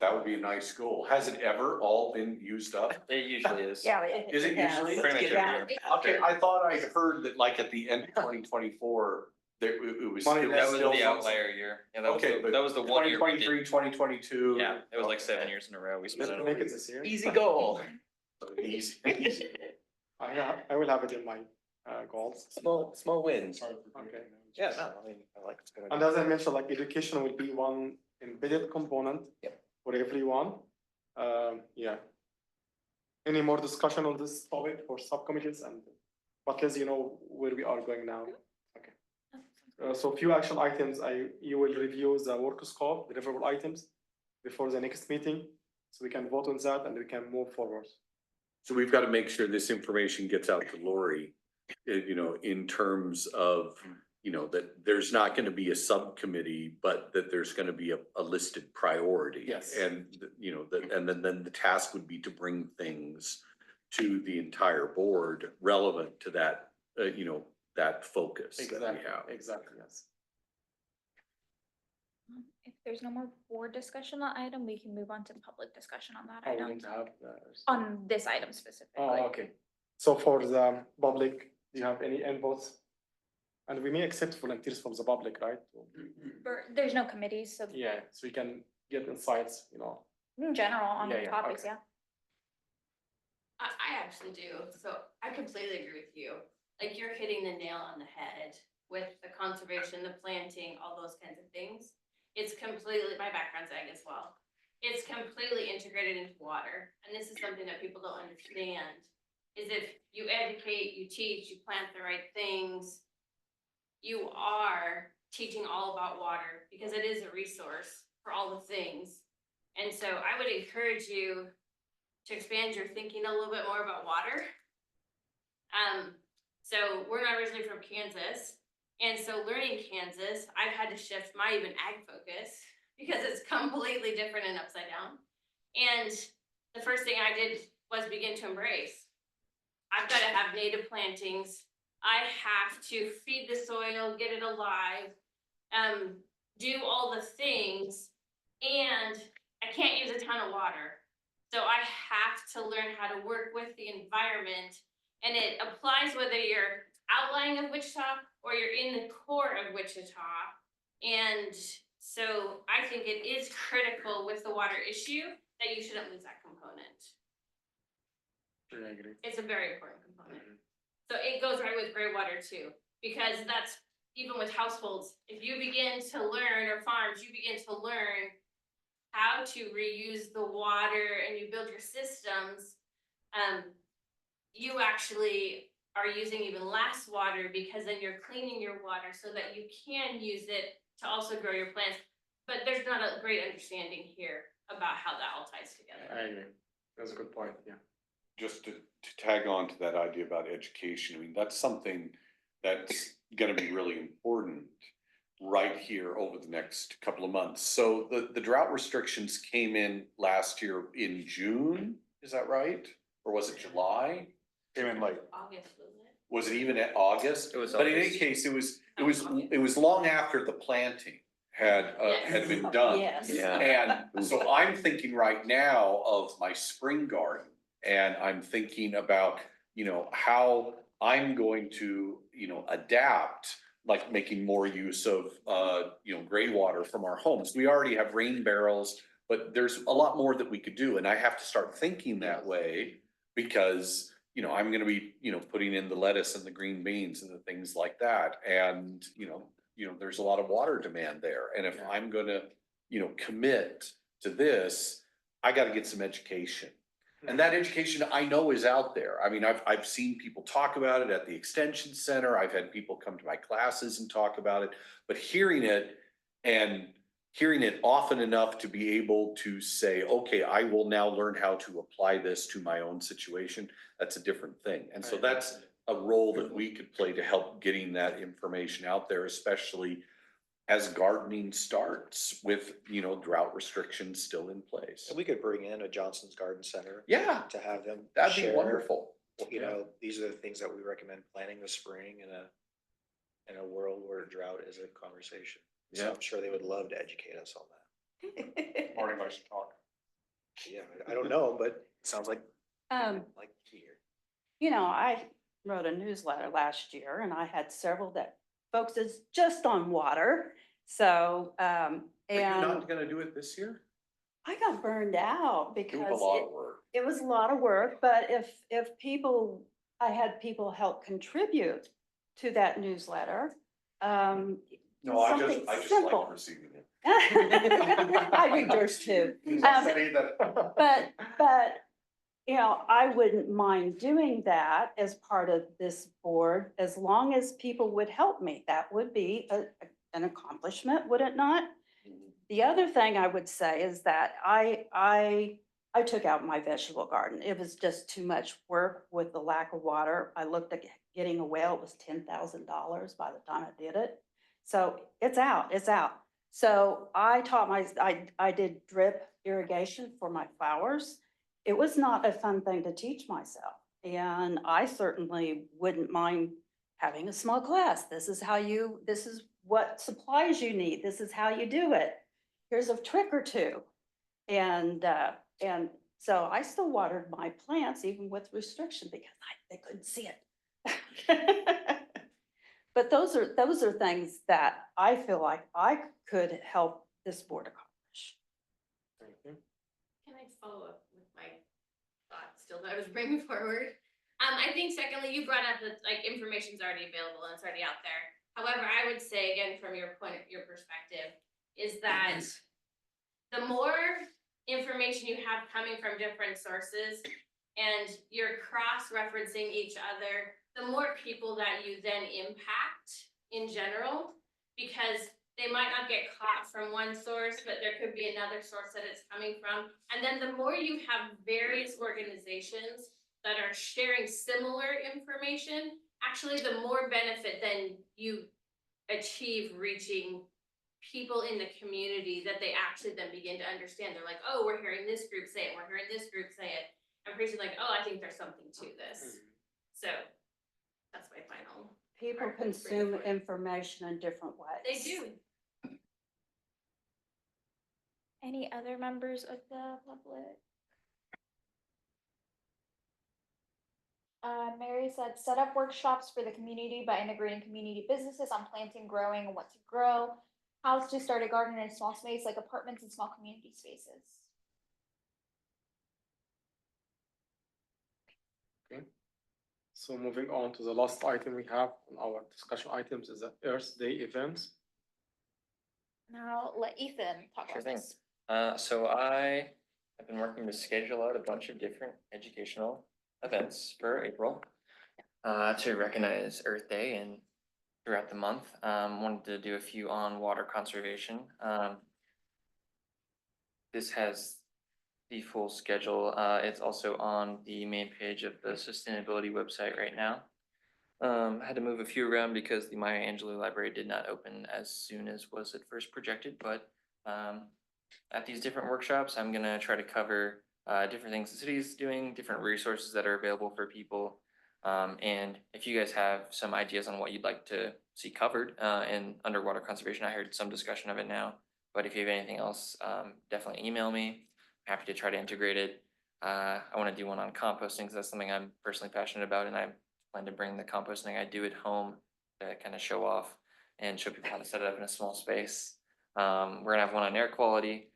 that would be a nice goal. Has it ever all been used up? It usually is. Is it usually? Pretty much every year. Okay, I thought I heard that like at the end of 2024, there, it was. Money it That was still the some- outlier year. Yeah, that was Okay, the, but that was the 1 year we did. 2022. Yeah, it was like 7 years in a row. We spent Let's it. make it this year. Easy goal. Easy. I will have it in my goals. Small wins. Sorry for Okay. Yeah, no, I mean, I like it's gonna. And as I mentioned, like education will be one embedded component for everyone. Yeah. Any more discussion on this topic for subcommittees and but let's, where we are going now. Okay. So few action items, you will review the work scope, deliverable items before the next meeting, so we can vote on that and we can move forward. So we've got to make sure this information gets out to Lori, in terms of, that there's not going to be a subcommittee, but that there's going to be a listed priority. Yes. And, and then the task would be to bring things to the entire board relevant to that, that focus that we have. Exactly, yes. If there's no more board discussion on the item, we can move on to public discussion on that Oh, we item, need to have, on this item specifically. oh, okay. So for the public, do you have any inputs? And we may accept volunteers from the public, right? There's no committees, so Yeah, so we can get insights, in general on Yeah, the yeah, topics, okay. yeah. I actually do. So I completely agree with you. Like you're hitting the nail on the head with the conservation, the planting, all those kinds of things. It's completely, my background's ag as well. It's completely integrated into water. And this is something that people don't understand, is if you educate, you teach, you plant the right things, you are teaching all about water because it is a resource for all the things. And so I would encourage you to expand your thinking a little bit more about water. So we're not originally from Kansas. And so learning Kansas, I've had to shift my even ag focus because it's completely different and upside down. And the first thing I did was begin to embrace. I've got to have native plantings. I have to feed the soil, get it alive, do all the things, and I can't use a ton of water. So I have to learn how to work with the environment, and it applies whether you're outlying of Wichita or you're in the core of Wichita. And so I think it is critical with the water issue that you shouldn't lose that component. I agree. It's a very important component. So it goes right with gray water too, because that's even with households. If you begin to learn, or farms, you begin to learn how to reuse the water and you build your systems, you actually are using even less water because then you're cleaning your water so that you can use it to also grow your plants. But there's not a great understanding here about how that all ties together. I agree. That's a good point, yeah. Just to tag on to that idea about education, I mean, that's something that's gonna be really important right here over the next couple of months. So the drought restrictions came in last year in June, is that right? Or was it July? Came in late. August, wasn't it? Was it even at August? It was But in any August. case, it was long after the planting had been done. Yes. Yeah. And so I'm thinking right now of my spring garden, and I'm thinking about, how I'm going to, adapt, like making more use of, gray water from our homes. We already have rain barrels, but there's a lot more that we could do. And I have to start thinking that way because, I'm gonna be, putting in the lettuce and the green beans and the things like that. And, there's a lot of water demand there. And if I'm gonna, commit to this, I gotta get some education. And that education I know is out there. I mean, I've seen people talk about it at the extension center. I've had people come to my classes and talk about it, but hearing it often enough to be able to say, okay, I will now learn how to apply this to my own situation. That's a different thing. And so that's a role that we could play to help getting that information out there, especially as gardening starts with, drought restrictions still in place. And we could bring in a Johnson's Garden Center. Yeah. To have them. That'd be share, wonderful. These are the things that we recommend planting this spring in a world where drought is a conversation. So Yeah. I'm sure they would love to educate us on that. Marty likes to talk. Yeah, I don't know, but it sounds like to hear. I wrote a newsletter last year and I had several that focuses just on water. So, But you're and not gonna do it this year? I got burned out It was because a lot of work. it was a lot of work, but if I had people help contribute to that newsletter. No, I something just simple. like receiving it. I read yours too. Say that. But I wouldn't mind doing that as part of this board, as long as people would help me. That would be an accomplishment, would it not? The other thing I would say is that I took out my vegetable garden. It was just too much work with the lack of water. I looked at getting a well, it was $10,000 by the time I did it. So it's out, it's out. So I did drip irrigation for my flowers. It was not a fun thing to teach myself. And I certainly wouldn't mind having a small class. This is what supplies you need. This is how you do it. Here's a trick or two. And so I still watered my plants even with restriction because they couldn't see it. But those are things that I feel like I could help this board accomplish. Thank you. Can I follow up with my thoughts still that I was bringing forward? I think secondly, you brought up that like information's already available and it's already out there. However, I would say again, from your perspective, is that the more information you have coming from different sources and you're cross-referencing each other, the more people that you then impact in general, because they might not get caught from one source, but there could be another source that it's coming from. And then the more you have various organizations that are sharing similar information, actually the more benefit then you achieve reaching people in the community that they actually then begin to understand. They're like, oh, we're hearing this group say it, we're hearing this group say it. I'm pretty like, oh, I think there's something to this. So that's my final. People part of consume bringing forward. information in different ways. They do. Any other members of the public? Mary said, set up workshops for the community by integrating community businesses on planting, growing, and what to grow. How to start a garden in a small space like apartments and small community spaces. Okay. So moving on to the last item we have on our discussion items is the Earth Day events. Now let Ethan talk Sure about thing. this. So I have been working to schedule out a bunch of different educational events for April to recognize Earth Day and throughout the month. Wanted to do a few on water conservation. This has the full schedule. It's also on the main page of the sustainability website right now. Had to move a few around because the Maya Angelou Library did not open as soon as was at first projected, but at these different workshops, I'm gonna try to cover different things the city's doing, different resources that are available for people. And if you guys have some ideas on what you'd like to see covered in underwater conservation, I heard some discussion of it now, but if you have anything else, definitely email me. Happy to try to integrate it. I want to do one on composting because that's something I'm personally passionate about, and I plan to bring the composting I do at home to kind of show off and show people how to set it up in a small space. We're gonna have one on air quality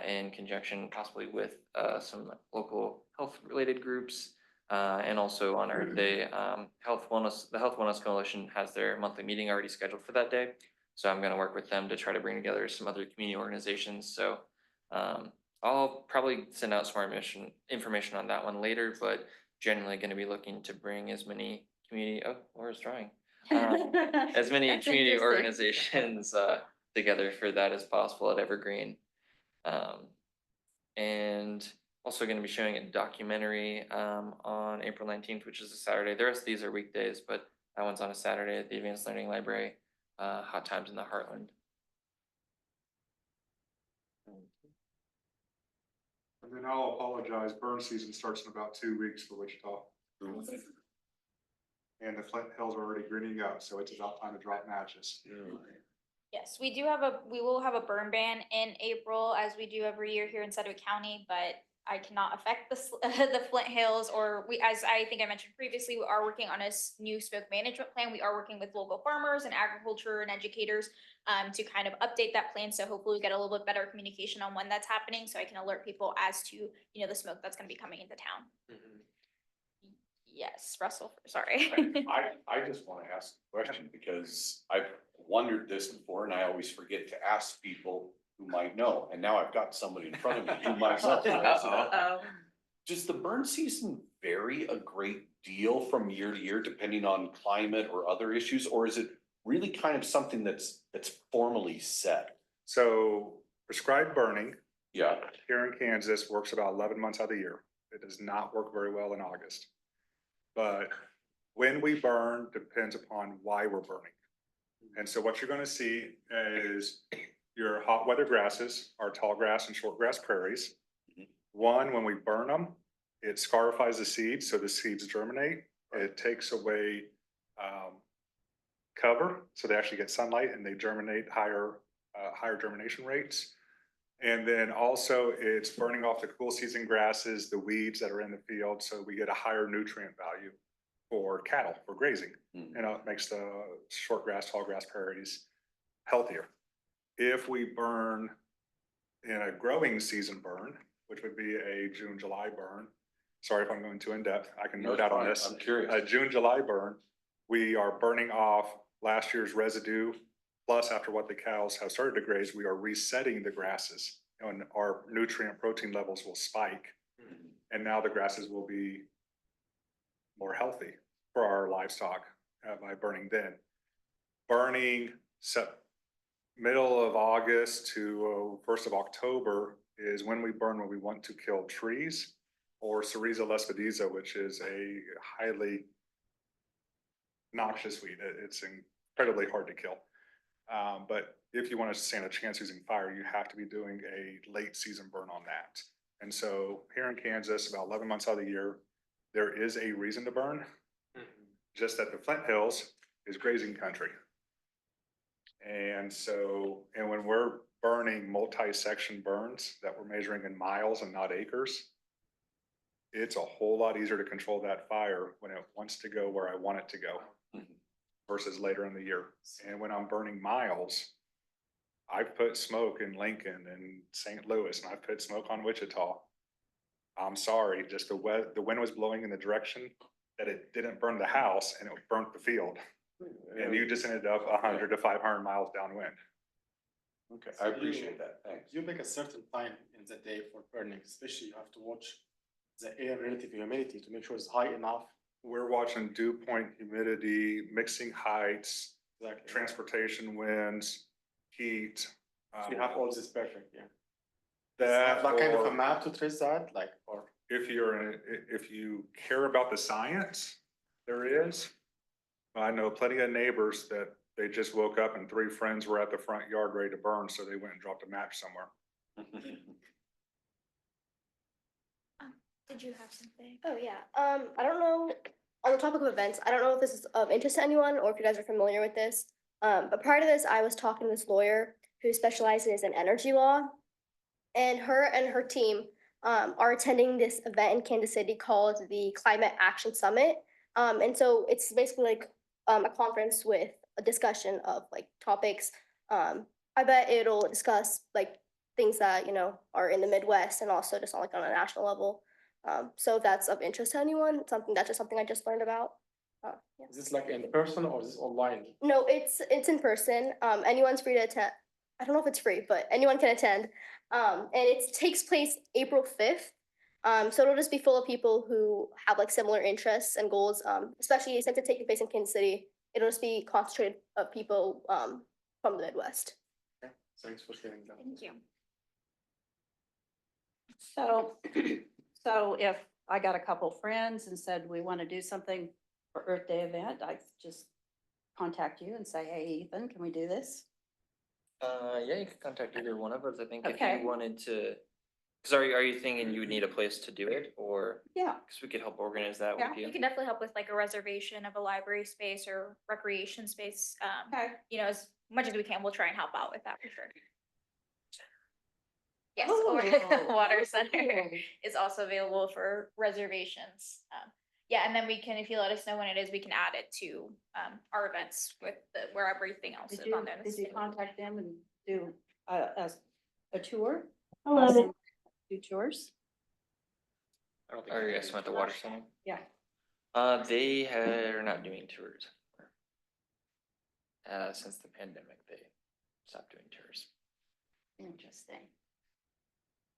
in conjunction possibly with some local health related groups. And also on Earth Day, the Health Wellness Coalition has their monthly meeting already scheduled for that day. So I'm gonna work with them to try to bring together some other community organizations. So I'll probably send out some more information on that one later, but generally gonna be looking to bring as many community, Laura's drawing. As many That's community interesting. organizations together for that as possible at Evergreen. And also going to be showing a documentary on April 19th, which is a Saturday. The rest of these are weekdays, but that one's on a Saturday at the Advanced Learning Library, Hot Times in the Heartland. And then I'll apologize, burn season starts in about 2 weeks for Wichita. And the Flint Hills are already greening up, so it's about time to drop matches. Yes, we will have a burn ban in April, as we do every year here in Sedgwick County, but I cannot affect the Flint Hills, or as I think I mentioned previously, we are working on a new smoke management plan. We are working with local farmers and agriculture and educators to kind of update that plan. So hopefully we get a little bit better communication on when that's happening, so I can alert people as to, the smoke that's gonna be coming into town. Yes, Russell, sorry. I just want to ask a question because I've wondered this before and I always forget to ask people who might know. And now I've got somebody in front of me who might know. Does the burn season vary a great deal from year to year depending on climate or other issues? Or is it really kind of something that's formally set? So prescribed burning Yeah, here in Kansas works about 11 months out of the year. It does not work very well in August. But when we burn depends upon why we're burning. And so what you're gonna see is your hot weather grasses, our tall grass and short grass prairies. One, when we burn them, it scarifies the seeds, so the seeds germinate. It takes away cover, so they actually get sunlight and they germinate higher germination rates. And then also it's burning off the cool season grasses, the weeds that are in the field, so we get a higher nutrient value for cattle, for grazing. Mhm. You know, it makes the short grass, tall grass prairies healthier. If we burn in a growing season burn, which would be a June, July burn, sorry if I'm going too in depth, I can No, nerd it's out on fine. this. I'm curious. A June, July burn, we are burning off last year's residue. Plus, after what the cows have started to graze, we are resetting the grasses and our nutrient protein levels will spike. And now the grasses will be more healthy for our livestock by burning then. Burning middle of August to 1st of October is when we burn when we want to kill trees, or Cerezo lespedeza, which is a highly noxious weed. It's incredibly hard to kill. But if you want to stand a chance using fire, you have to be doing a late season burn on that. And so here in Kansas, about 11 months out of the year, there is a reason to burn, just that the Flint Hills is grazing country. And so, and when we're burning multi-section burns that we're measuring in miles and not acres, it's a whole lot easier to control that fire when it wants to go where I want it to go versus later in the year. And when I'm burning miles, I've put smoke in Lincoln and St. Louis, and I've put smoke on Wichita. I'm sorry, just the wind was blowing in the direction that it didn't burn the house and it burnt the field. And you just ended up 100 to 500 miles downwind. Okay, I appreciate that. Thanks. You pick a certain time in the day for burning, especially you have to watch the air relative humidity to make sure it's high enough. We're watching dew point, humidity, mixing heights, transportation winds, heat. So you have all this perfect, yeah. That Like kind of a or map to trace that, like, or if you care about the science, there is. I know plenty of neighbors that they just woke up and 3 friends were at the front yard ready to burn, so they went and dropped a match somewhere. Did you have something? Oh, yeah. I don't know, on the topic of events, I don't know if this is of interest to anyone or if you guys are familiar with this. But prior to this, I was talking to this lawyer who specializes in energy law. And her team are attending this event in Kansas City called the Climate Action Summit. And so it's basically like a conference with a discussion of like topics. I bet it'll discuss like things that, you know, are in the Midwest and also just on like on a national level. So if that's of interest to anyone, that's just something I just learned about. Yeah. is this like in person or is this online? No, it's in person. Anyone's free to attend. I don't know if it's free, but anyone can attend. And it takes place April 5th. So it'll just be full of people who have like similar interests and goals. Especially since it's taking place in Kansas City, it'll just be concentrated of people from the Midwest. Okay, thanks for sharing that. Thank you. So, so if I got a couple friends and said, we want to do something for Earth Day event, I just contact you and say, hey, Ethan, can we do this? Yeah, you could contact either one of us, I think, if Okay. you wanted to. Cause are you thinking you would need a place to do it, or, Yeah, cause we could help organize that Yeah, with We you? can definitely help with like a reservation of a library space or recreation space. okay. You know, as much as we can, we'll try and help out with that for sure. Yes, or Oh, water center okay. is also available for reservations. Yeah, and then we can, if you let us know when it is, we can add it to our events with where everything else Did is you, on there. did you contact them and do a tour? Hello. Do tours? I don't think Are I you can guys do at the that. water center? Yeah. They are not doing tours. Since the pandemic, they stopped doing tours. Interesting.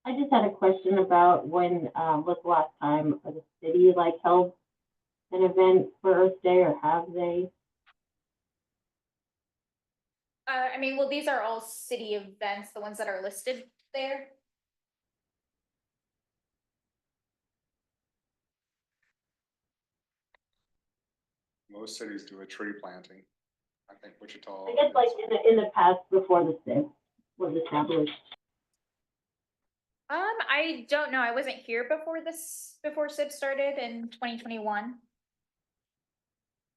I just had a question about when, was the last time the city like held an event for Earth Day, or have they? I mean, well, these are all city events, the ones that are listed there. Most cities do a tree planting. I think Wichita. I guess like in the past before the SIP was established. I don't know. I wasn't here before SIP started in 2021.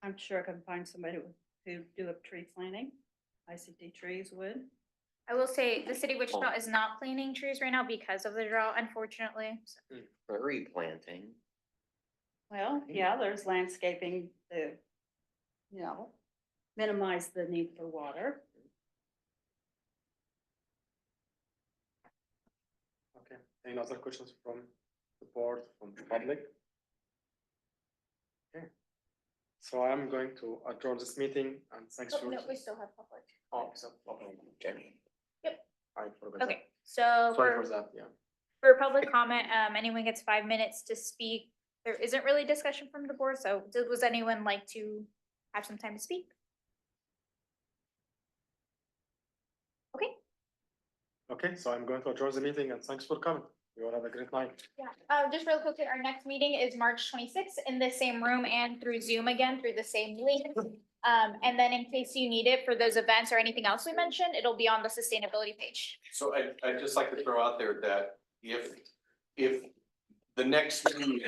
I'm sure I can find somebody to do a tree planting. ICT trees would. I will say the city of Wichita is not planting trees right now because of the drought, unfortunately. So- Prairie planting. Well, yeah, there's landscaping to, minimize the need for water. Okay, any other questions from the board, from the public? Okay, so I'm going to adjourn this meeting and thanks Oh, for. no, we still have public. Oh, so, okay. Yep. I forgot. that. Okay, so Sorry for that, yeah. for public comment, anyone gets 5 minutes to speak. There isn't really discussion from the board, so was anyone like to have some time to speak? Okay. Okay, so I'm going to adjourn the meeting and thanks for coming. You all have a great night. Yeah, just real quickly, our next meeting is March 26th in the same room and through Zoom again, through the same link. And then in case you need it for those events or anything else we mentioned, it'll be on the sustainability page. So I'd just like to throw out there that if the next meeting,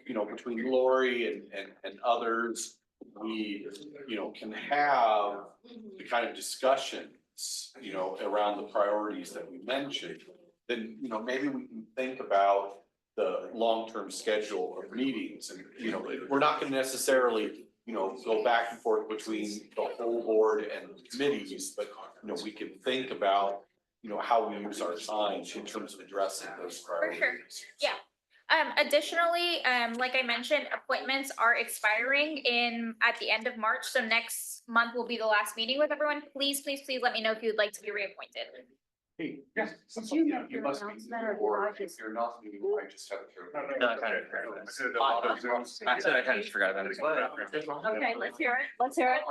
you know, between Lori and others, we, you know, can have the kind of discussions, you know, around the priorities that we mentioned, then, you know, maybe we can think about the long-term schedule of meetings and, you know, we're not gonna necessarily, you know, go back and forth between the whole board and committees, but, you know, we can think about, you know, how we use our time in terms of addressing those priorities. Yeah. Additionally, like I mentioned, appointments are expiring at the end of March, so next month will be the last meeting with everyone. Please, please, please let me know if you'd like to be reappointed. Hey, Yes. Did you make your announcement or did I just? If you're not, I just have to. No, I kind of forgot about it. I said I kind of just forgot about it. Okay, let's hear it. Let's hear it.